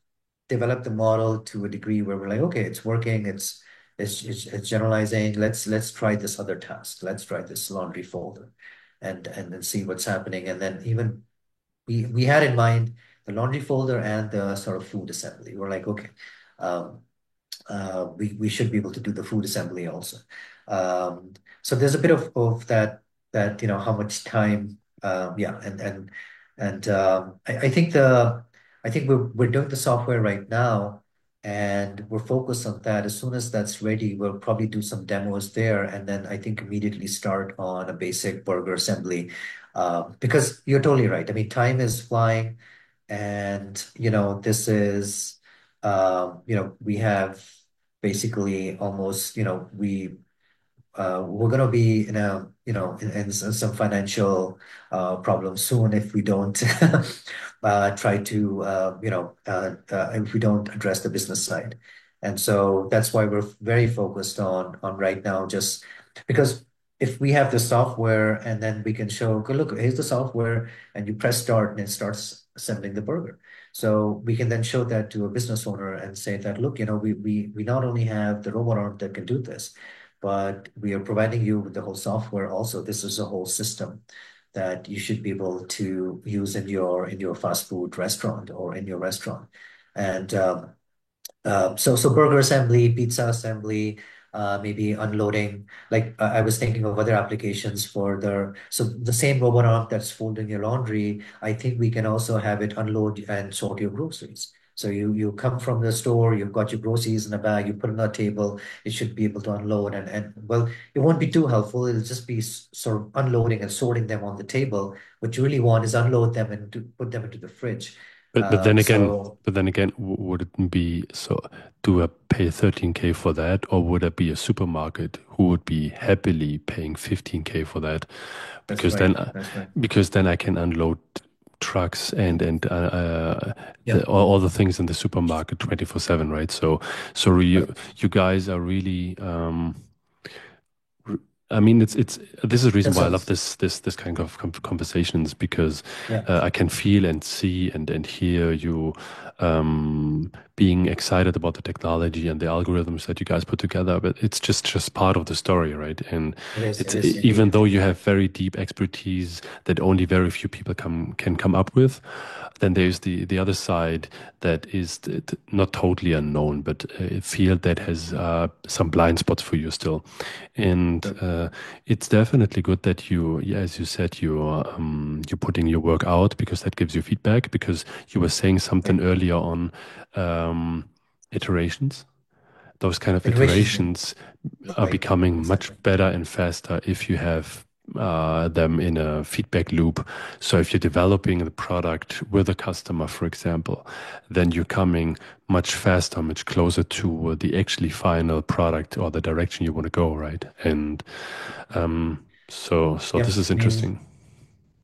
S2: developed the model to a degree where we're like, okay, it's working, it's generalizing. Let's try this other task. Let's try this laundry folder, and then see what's happening. And then even we had in mind the laundry folder and the sort of food assembly. We're like, okay, um, we should be able to do the food assembly also. So there's a bit of that how much time yeah and I think we're doing the software right now, and we're focused on that. As soon as that's ready, we'll probably do some demos there, and then I think immediately start on a basic burger assembly. Because you're totally right. I mean, time is flying, and this is we have basically almost, we're going to be in some financial problems soon if we don't try to if we don't address the business side. And so that's why we're very focused on right now, just because if we have the software and then we can show, "Okay, look, here's the software," and you press start and it starts assembling the burger. So we can then show that to a business owner and say that, look, we not only have the robot arm that can do this, but we are providing you with the whole software also. This is a whole system that you should be able to use in your fast food restaurant or in your restaurant. And so burger assembly, pizza assembly, maybe unloading. Like I was thinking of other applications for the same robot arm that's folding your laundry. I think we can also have it unload and sort your groceries. So you come from the store, you've got your groceries in a bag, you put it on a table, it should be able to unload, and well, it won't be too helpful. It'll just be sort of unloading and sorting them on the table. What you really want is unload them and to put them into the fridge.
S1: But then again,
S2: So
S1: would it be so? Do I pay 13K for that, or would I be a supermarket who would be happily paying 15K for that?
S2: that's
S1: Because
S2: right.
S1: then,
S2: That's right.
S1: I can unload trucks and
S2: Yeah.
S1: all the things in the supermarket 24/7, right? So
S2: Right.
S1: you guys are really I mean, it's this is the reason
S2: That's
S1: why I
S2: a
S1: love this kind of conversations because
S2: yeah.
S1: I can feel and see and hear you being excited about the technology and the algorithms that you guys put together. But it's just part of the story, right? And
S2: It
S1: it's
S2: is
S1: even
S2: indeed.
S1: though you have very deep expertise that only very few people can come up with, then there's the other side that is not totally unknown, but a field that has some blind spots for you still. And
S2: Sure.
S1: it's definitely good that you, yeah, as you said, you're putting your work out because that gives you feedback. Because you were saying something
S2: Right.
S1: earlier on um, iterations. Those kind of
S2: Iterations, yeah.
S1: iterations are
S2: Right.
S1: becoming much
S2: Exactly.
S1: better and faster if you have them in a feedback loop. So if you're developing the product with a customer, for example, then you're coming much faster, much closer to the actually final product or the direction you want to go, right? And so
S2: Yeah.
S1: this is
S2: I mean,
S1: interesting.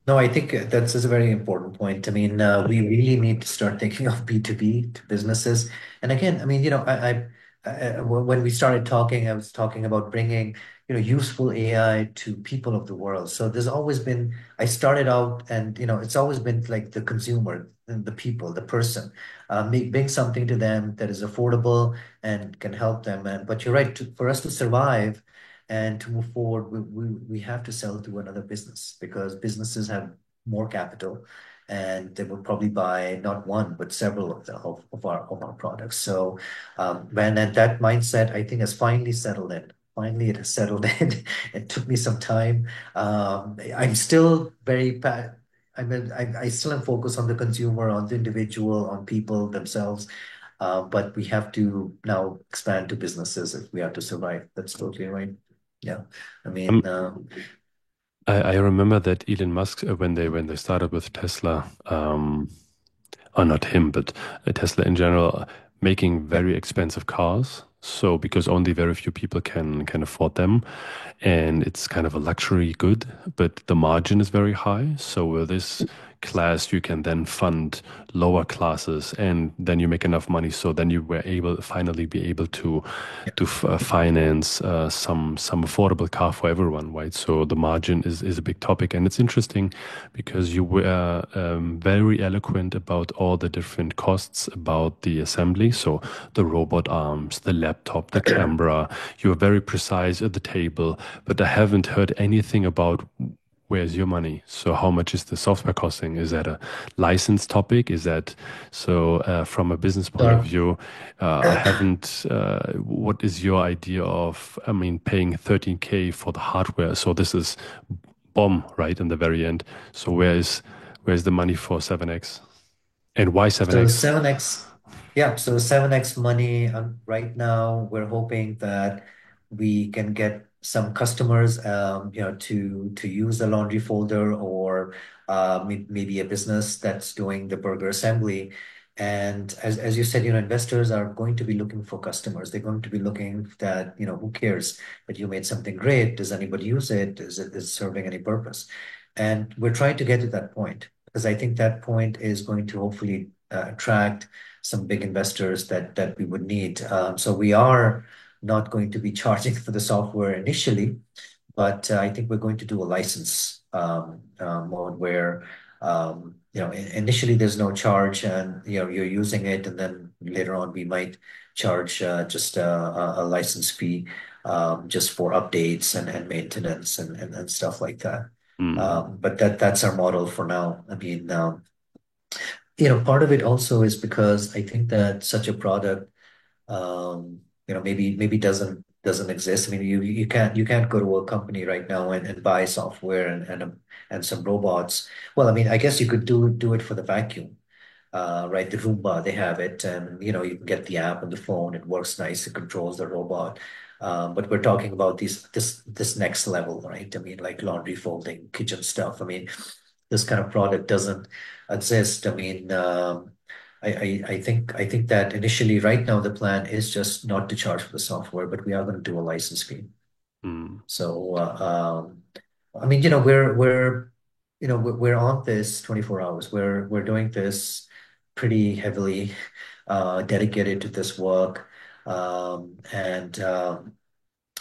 S2: no, I think that's a very important point. I mean, we really need to start thinking of B2B to businesses. And again, I mean, when we started talking, I was talking about bringing, useful AI to people of the world. So there's always been, I started out and, it's always been like the consumer, the people, the person, bring something to them that is affordable and can help them. But you're right, for us to survive, and to move forward, we have to sell to another business because businesses have more capital, and they will probably buy not one but several of our products. So when and that mindset, I think, has finally settled in. finally it has settled in. It took me some time. I'm still I still am focused on the consumer, on the individual, on people themselves. But we have to now expand to businesses if we are to survive. That's totally right. Yeah. I
S1: Um,
S2: mean,
S1: I remember that Elon Musk, when they started with Tesla, or not him, but Tesla in general, making
S2: yeah.
S1: very expensive cars. So because only very few people can afford them, and it's kind of a luxury good, but the margin is very high. So with this class, you can then fund lower classes, and then you make enough money. So then you were able finally be able to finance some affordable car for everyone, right? So the margin is a big topic, and it's interesting because you were very eloquent about all the different costs about the assembly. So the robot arms, the laptop, the camera. You were very precise at the table, but I haven't heard anything about where's your money. So how much is the software costing? Is that a license topic? Is that so from a business point of
S2: So,
S1: view? I haven't. What is your idea of? I mean, paying 13K for the hardware. So this is bomb right in the very end. So where's the money for 7X and why
S2: so
S1: 7X?
S2: 7X, yeah, so 7X money, right now we're hoping that we can get some customers, to use the laundry folder, or maybe a business that's doing the burger assembly. And as you said, investors are going to be looking for customers. They're going to be looking that, who cares that you made something great? Does anybody use it? Is it serving any purpose? And we're trying to get to that point, because I think that point is going to hopefully attract some big investors that we would need. So we are not going to be charging for the software initially, but I think we're going to do a license mode where initially there's no charge, and you're using it, and then later on we might charge just a license fee, just for updates and maintenance and stuff like that.
S1: Mm,
S2: But that's our model for now. I mean, part of it also is because I think that such a product, maybe doesn't exist. I mean, you can't go to a company right now and buy software and some robots. Well, I mean, I guess you could do it for the vacuum, right? The Roomba, they have it, and you can get the app on the phone. It works nice. It controls the robot. But we're talking about this next level, right? I mean, like laundry folding, kitchen stuff. I mean, this kind of product doesn't exist. I mean, I think that initially, right now, the plan is just not to charge for the software, but we are going to do a license fee.
S1: mm,
S2: So, I mean, we're on this 24 hours. We're doing this pretty heavily, dedicated to this work. And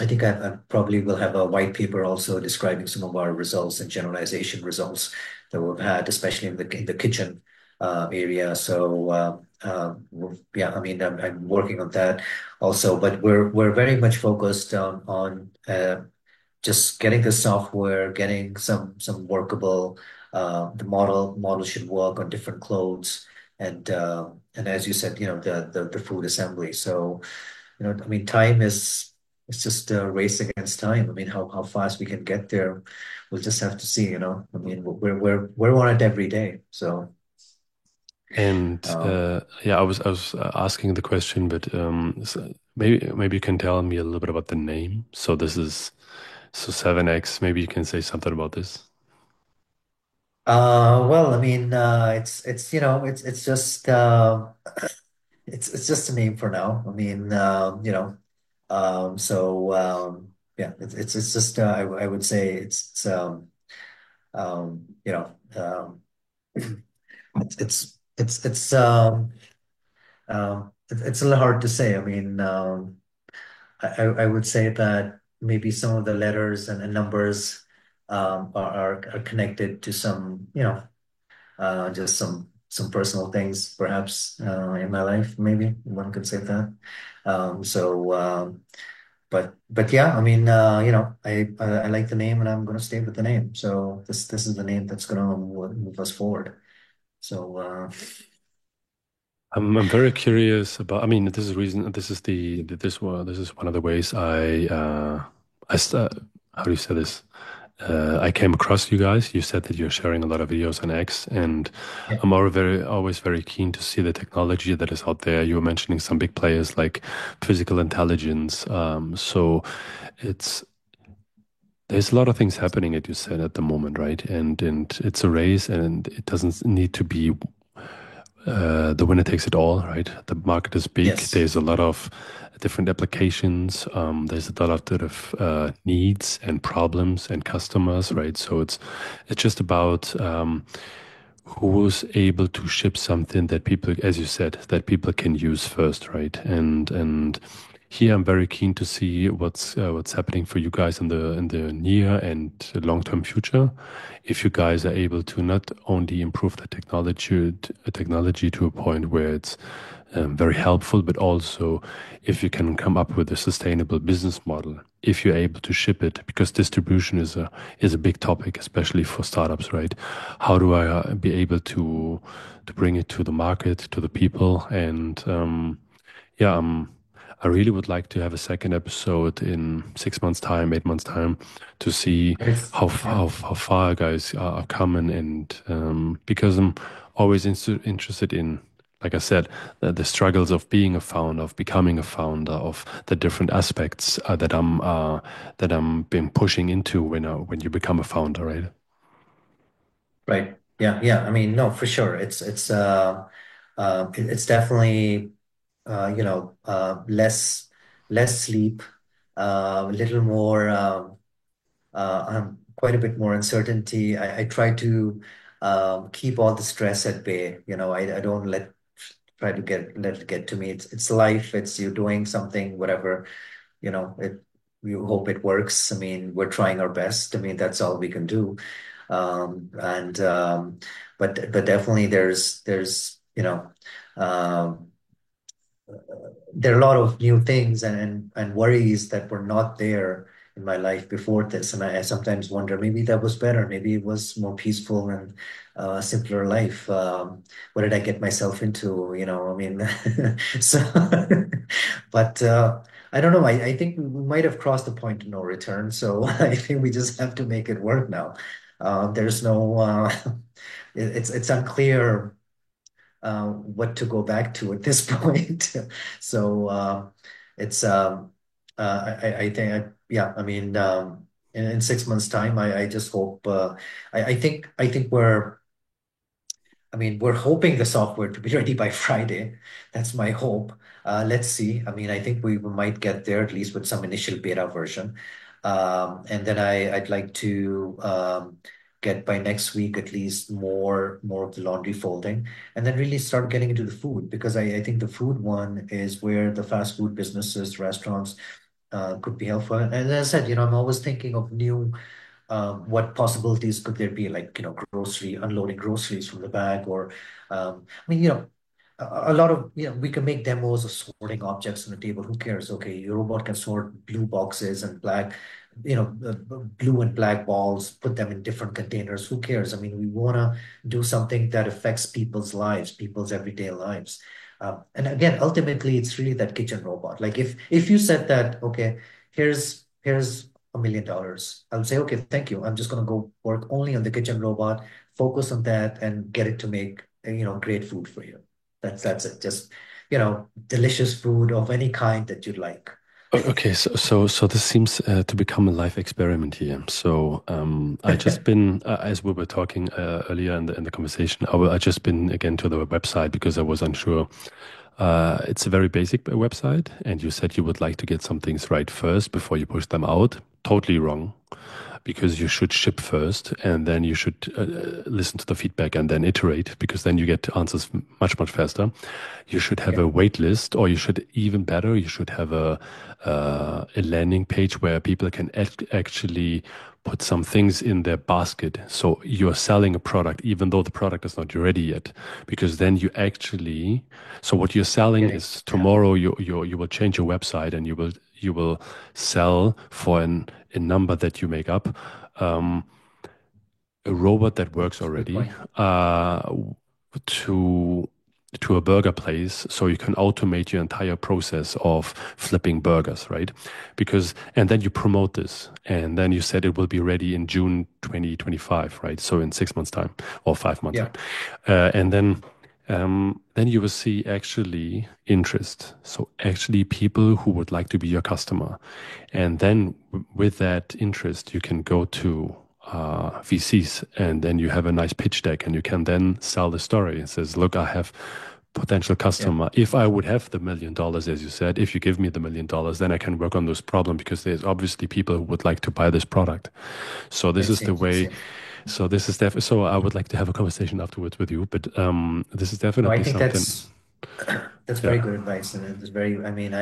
S2: I think I probably will have a white paper also describing some of our results and generalization results that we've had, especially in the kitchen area. So yeah, I mean, I'm working on that also, but we're very much focused on just getting the software, getting some workable. The model should work on different clothes, and as you said, the food assembly. So I mean, time is it's just a race against time. I mean, how fast we can get there, we'll just have to see. I mean, we're on it every day. So
S1: and
S2: um,
S1: yeah, I was asking the question, but maybe you can tell me a little bit about the name. So this is so 7X. Maybe you can say something about this.
S2: well, I mean, it's just it's just a name for now. I mean, so yeah, it's just I would say um, you know, um, it's a little hard to say. I mean, I would say that maybe some of the letters and numbers are connected to some, just some personal things, perhaps in my life. Maybe one could say that. So, but yeah, I mean, I like the name, and I'm going to stay with the name. So this is the name that's going to move us forward. So
S1: I'm very curious about. I mean, this is reason. This is one of the ways I how do you say this? I came across you guys. You said that you're sharing a lot of videos on X, and
S2: Yeah.
S1: I'm always very keen to see the technology that is out there. You were mentioning some big players like physical intelligence. So it's there's a lot of things happening, as you said, at the moment, right? And it's a race, and it doesn't need to be the winner takes it all, right? The market is big.
S2: Yes.
S1: There's a lot of different applications. There's a lot of needs and problems and customers, right? So it's just about who's able to ship something that people, as you said, that people can use first, right? And here I'm very keen to see what's happening for you guys in the near and long term future. If you guys are able to not only improve the technology to a point where it's very helpful, but also if you can come up with a sustainable business model, if you're able to ship it, because distribution is a big topic, especially for startups, right? How do I be able to bring it to the market, to the people, and yeah, I really would like to have a second episode in 6 months' time, 8 months' time, to see
S2: It's, yeah.
S1: how far guys are coming, and because I'm always interested in, like I said, the struggles of being a founder, of becoming a founder, of the different aspects that I'm been pushing into when you become a founder, right?
S2: Right. Yeah. Yeah. I mean, no, for sure. It's definitely less sleep, a little more quite a bit more uncertainty. I try to keep all the stress at bay. I don't try to let it get to me. It's life. It's you doing something, whatever. It. You hope it works. I mean, we're trying our best. I mean, that's all we can do. And but definitely there's um, there are a lot of new things and worries that were not there in my life before this. And I sometimes wonder maybe that was better. Maybe it was more peaceful and a simpler life. What did I get myself into? I mean, so, but I don't know. I think we might have crossed the point of no return. So I think we just have to make it work now. There's no, it's unclear what to go back to at this point. So it's I think yeah, I mean in 6 months' time, I just hope I think we're hoping the software to be ready by Friday. That's my hope. Let's see. I mean, I think we might get there at least with some initial beta version. And then I'd like to get by next week at least more of the laundry folding, and then really start getting into the food because I think the food one is where the fast food businesses, restaurants, could be helpful. And as I said, I'm always thinking of new what possibilities could there be, like, unloading groceries from the bag, or, I mean, a lot of, we can make demos of sorting objects on the table. Who cares? Okay, your robot can sort blue boxes and black, blue and black balls, put them in different containers. Who cares? I mean, we want to do something that affects people's lives, people's everyday lives. And again, ultimately, it's really that kitchen robot. Like if you said that, okay, here's $1 million, I'll say, okay, thank you. I'm just going to go work only on the kitchen robot, focus on that, and get it to make, great food for you. That's it. Just, delicious food of any kind that you'd like.
S1: Okay, so this seems to become a life experiment here. So I just been as we were talking earlier in the conversation, I just been again to the website because I was unsure. It's a very basic website, and you said you would like to get some things right first before you push them out. Totally wrong, because you should ship first, and then you should listen to the feedback and then iterate, because then you get answers much faster. You should have
S2: Yeah,
S1: a wait list, or you should even better, you should have a landing page where people can actually put some things in their basket. So you're selling a product, even though the product is not ready yet, because then you actually, so what you're selling
S2: getting,
S1: is
S2: yeah,
S1: tomorrow you will change your website and you will sell for a number that you make up, um, a robot that works
S2: good
S1: already,
S2: point.
S1: to to a burger place so you can automate your entire process of flipping burgers, right? Because, and then you promote this, and then you said it will be ready in June 2025, right? So in 6 months' time or 5 months'
S2: Yeah.
S1: time. And then you will see actually interest. So actually people who would like to be your customer. And then with that interest, you can go to VCs, and then you have a nice pitch deck, and you can then sell the story. It says, look, I have potential
S2: Yeah.
S1: customer. If I would have the $1 million, as you said, if you give me the $1 million, then I can work on this problem because there's obviously people who would like to buy this product. So this
S2: I
S1: is the
S2: see. I
S1: way.
S2: see.
S1: So this is definitely. So I would like to have a conversation afterwards with you, but this is
S2: No, I
S1: definitely
S2: think
S1: something.
S2: that's very
S1: Yeah.
S2: good advice, and it's very. I mean,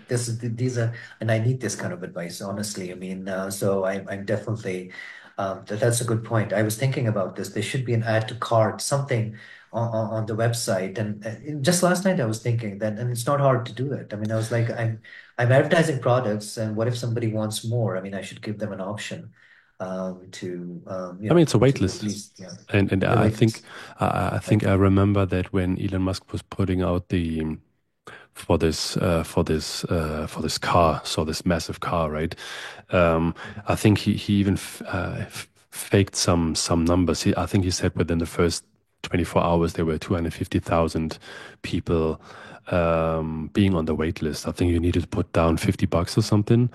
S2: this is these are, and I need this kind of advice, honestly. I mean, so I'm definitely, that's a good point. I was thinking about this. There should be an add to cart, something on the website, and just last night I was thinking that, and it's not hard to do it. I mean, I was like, I'm advertising products, and what if somebody wants more? I mean, I should give them an option,
S1: I mean, it's a wait
S2: to at
S1: list.
S2: least, yeah,
S1: And
S2: the
S1: I
S2: wait
S1: think
S2: list,
S1: I
S2: right?
S1: think I remember that when Elon Musk was putting out the for this car, so this massive car, right? I think he even faked some numbers. I think he said within the first 24 hours there were 250,000 people being on the wait list. I think you needed to put down $50 or something,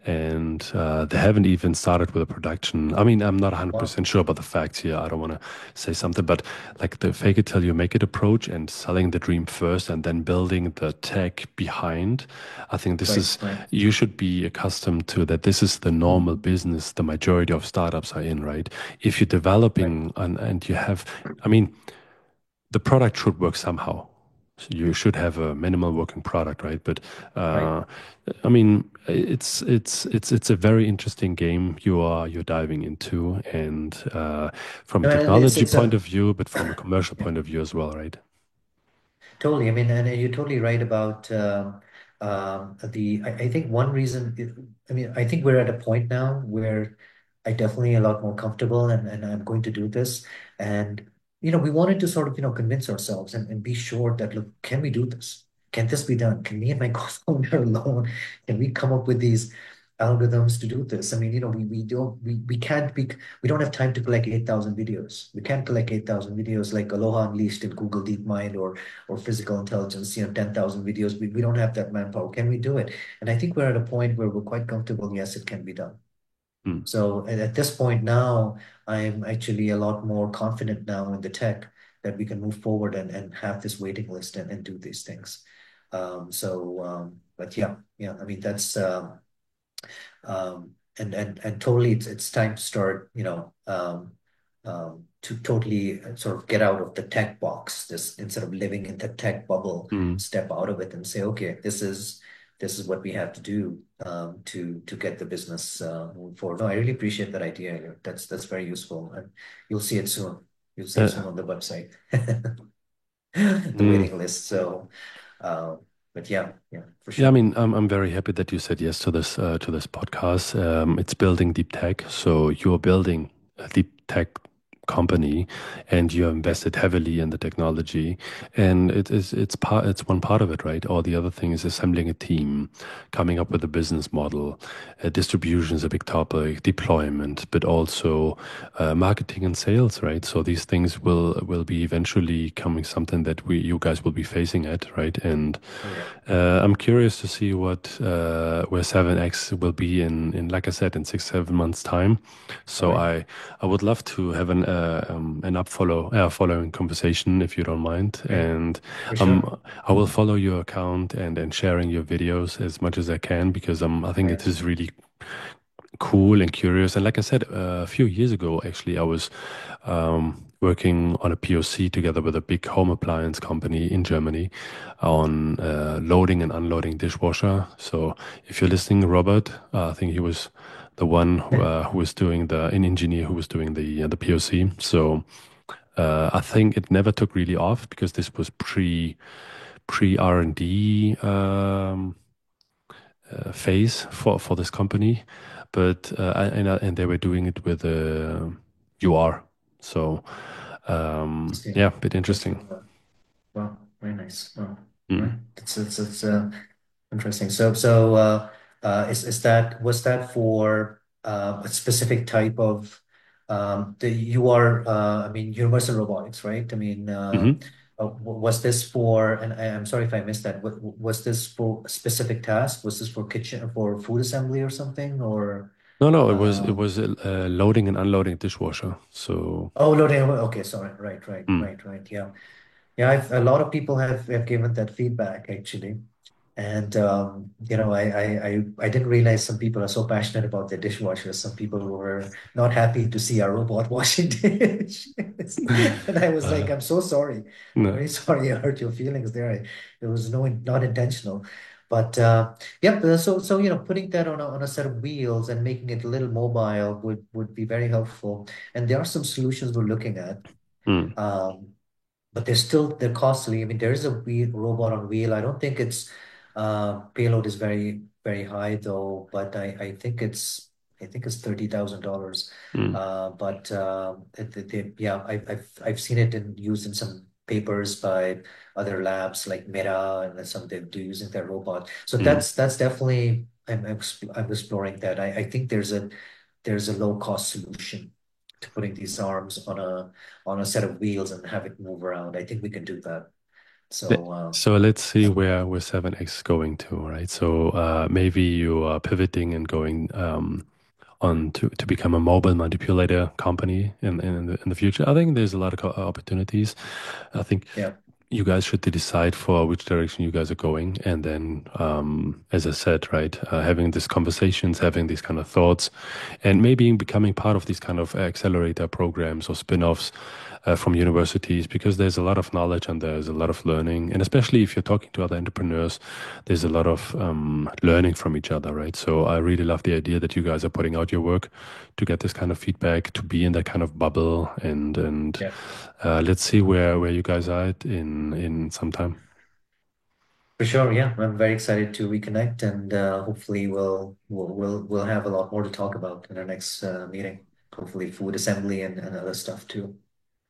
S1: and they haven't even started with the production. I mean, I'm not
S2: Wow,
S1: 100% sure about the facts here. I don't want to say something, but like the fake it till you make it approach and selling the dream first and then building the tech behind. I think this
S2: right,
S1: is,
S2: right.
S1: you should be accustomed to that. This is the normal business the majority of startups are in, right? If you're
S2: Right.
S1: developing and you have, I mean, the product should work somehow. So you should have a minimal working product, right? But
S2: Right.
S1: uh, I mean, it's a very interesting game you're diving into, and from a
S2: No, and
S1: technology
S2: it's
S1: point
S2: a
S1: of view, but from a commercial
S2: yeah,
S1: point of view as well, right?
S2: totally. I mean, and you're totally right about I think one reason. I mean, I think we're at a point now where I definitely a lot more comfortable, and I'm going to do this. And we wanted to sort of convince ourselves and be sure that look, can we do this? Can this be done? Can me and my co-founder alone? Can we come up with these algorithms to do this? I mean, we can't be we don't have time to collect 8,000 videos. We can't collect 8,000 videos like Aloha Unleashed in Google DeepMind or physical intelligence, 10,000 videos. We don't have that manpower. Can we do it? And I think we're at a point where we're quite comfortable. Yes, it can be done.
S1: Mm.
S2: So at this point now, I'm actually a lot more confident now in the tech that we can move forward and have this waiting list and do these things. But yeah, I mean, that's, and totally it's time to start, to totally sort of get out of the tech box, this instead of living in the tech bubble,
S1: Mm.
S2: step out of it and say, okay, this is what we have to do to get the business moving forward. No, I really appreciate that idea. That's very useful, and you'll see it soon. You'll see it soon
S1: Uh,
S2: on the website, the
S1: mm.
S2: waiting list. So, uh, but yeah, for
S1: Yeah, I
S2: sure.
S1: mean, I'm very happy that you said yes to this podcast. It's building deep tech, so you're building a deep tech company, and you
S2: Yeah,
S1: invested heavily in the technology, and it's one part of it, right? All the other thing is assembling a team, coming up with a business model, distribution is a big topic, deployment, but also marketing and sales, right? So these things will be eventually coming something that we you guys will be facing at, right? And
S2: oh yeah,
S1: I'm curious to see what where 7X will be in like I said in 6 7 months time.
S2: all
S1: So
S2: right,
S1: I would love to have an following conversation if you don't mind,
S2: great,
S1: and
S2: for sure.
S1: um I will follow your account and sharing your videos as much as I can because I think it
S2: Right.
S1: is really cool and curious. And like I said, a few years ago, actually, I was working on a POC together with a big home appliance company in Germany on loading and unloading dishwasher. So if you're listening, Robert, I think he was the one who was doing an engineer who was doing the POC. So I think it never took really off because this was pre R&D phase for this company, but and they were doing it with UR. So
S2: See,
S1: yeah, bit
S2: that's
S1: interesting.
S2: cool. Wow. Very nice. Oh,
S1: Mm.
S2: right. It's interesting. Is that was that for a specific type of the you are I mean Universal Robotics, right? I mean
S1: Hmm.
S2: was this for and I'm sorry if I missed that. Was this for a specific task? Was this for kitchen for food assembly or something or
S1: No, no, it
S2: um
S1: was loading and unloading dishwasher. So,
S2: oh loading okay, sorry.
S1: mm,
S2: Right. Yeah. Yeah, a lot of people have given that feedback actually. And you know, I didn't realize some people are so passionate about their dishwashers. Some people were not happy to see our robot washing dishes. And I was like,
S1: uh,
S2: I'm so sorry. I'm
S1: no.
S2: very sorry I hurt your feelings there. It was not intentional. But yep, so you know, putting that on a set of wheels and making it a little mobile would be very helpful. And there are some solutions we're looking at.
S1: Mm,
S2: Um, but they're costly. I mean, there is a robot on wheel. I don't think its payload is very high though, but I think it's $30,000.
S1: mm,
S2: But yeah, I've seen it used in some papers by other labs like Meta and some they're using their robot. So
S1: mm.
S2: that's definitely I'm exploring that. I think there's a low cost solution to putting these arms on a set of wheels and have it move around. I think we can do that.
S1: Le-
S2: So
S1: So let's see
S2: yeah,
S1: where 7X is going to, right? So maybe you are pivoting and going on to become a mobile manipulator company in the future. I think there's a lot of opportunities. I think
S2: yeah,
S1: you guys should decide for which direction you guys are going, and then, as I said, right, having these conversations, having these kind of thoughts, and maybe becoming part of these kind of accelerator programs or spin-offs from universities, because there's a lot of knowledge and there's a lot of learning, and especially if you're talking to other entrepreneurs, there's a lot of learning from each other, right? So I really love the idea that you guys are putting out your work to get this kind of feedback, to be in that kind of bubble, and
S2: yeah,
S1: let's see where you guys are at in some time.
S2: for sure. Yeah, I'm very excited to reconnect, and hopefully we'll have a lot more to talk about in our next meeting. Hopefully, food assembly and other stuff too.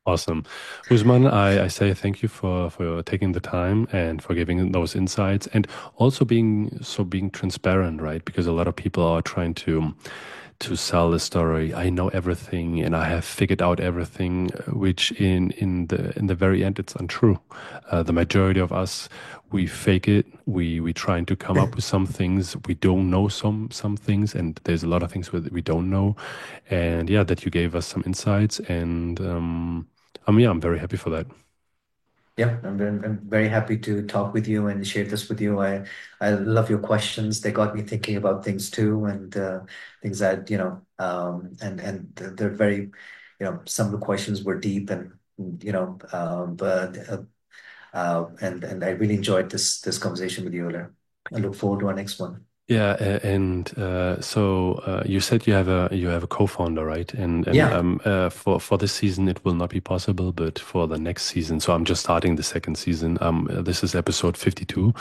S1: Awesome. Usman, I say thank you for taking the time and for giving those insights and also being transparent, right? Because a lot of people are trying to sell the story. I know everything and I have figured out everything, which in the very end it's untrue. The majority of us, we fake it. We trying to come up with some things. We don't know some things, and there's a lot of things we don't know. And yeah, that you gave us some insights, and yeah, I'm very happy for that.
S2: Yeah, I'm very happy to talk with you and share this with you. I love your questions. They got me thinking about things too, and things that and they're very, you know, some of the questions were deep and you know, but and I really enjoyed this conversation with you, Ola. I look forward to our next one.
S1: Yeah, and so you said you have a co-founder, right? And
S2: Yeah.
S1: for this season it will not be possible, but for the next season, so I'm just starting the second season. This is episode 52.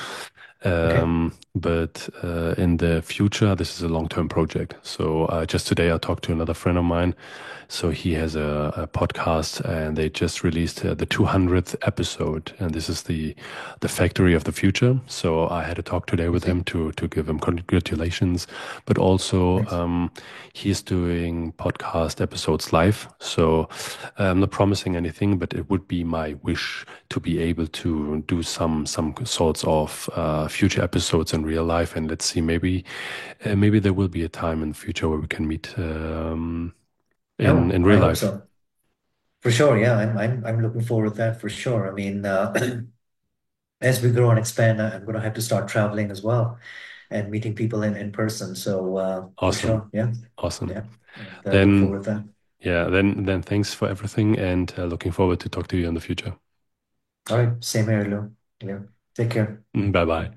S2: Okay.
S1: But in the future, this is a long-term project. So just today, I talked to another friend of mine. So he has a podcast, and they just released the 200th episode, and this is the Factory of the Future. So I had a talk today
S2: I
S1: with
S2: see.
S1: him to give him congratulations, but also
S2: Nice.
S1: he's doing podcast episodes live. So I'm not promising anything, but it would be my wish to be able to do some sorts of future episodes in real life, and let's see, maybe there will be a time in the future where we can meet in
S2: Oh,
S1: in
S2: I
S1: real
S2: hope
S1: life.
S2: so. For sure. Yeah, I'm looking forward to that for sure. I mean, as we grow and expand, I'm going to have to start traveling as well and meeting people in person. So for
S1: Awesome,
S2: sure, yeah,
S1: awesome.
S2: yeah, and look
S1: Then
S2: forward to that.
S1: yeah, then thanks for everything, and looking forward to talk to you in the future.
S2: All right, same here, Lou. Yeah, take care.
S1: Bye bye.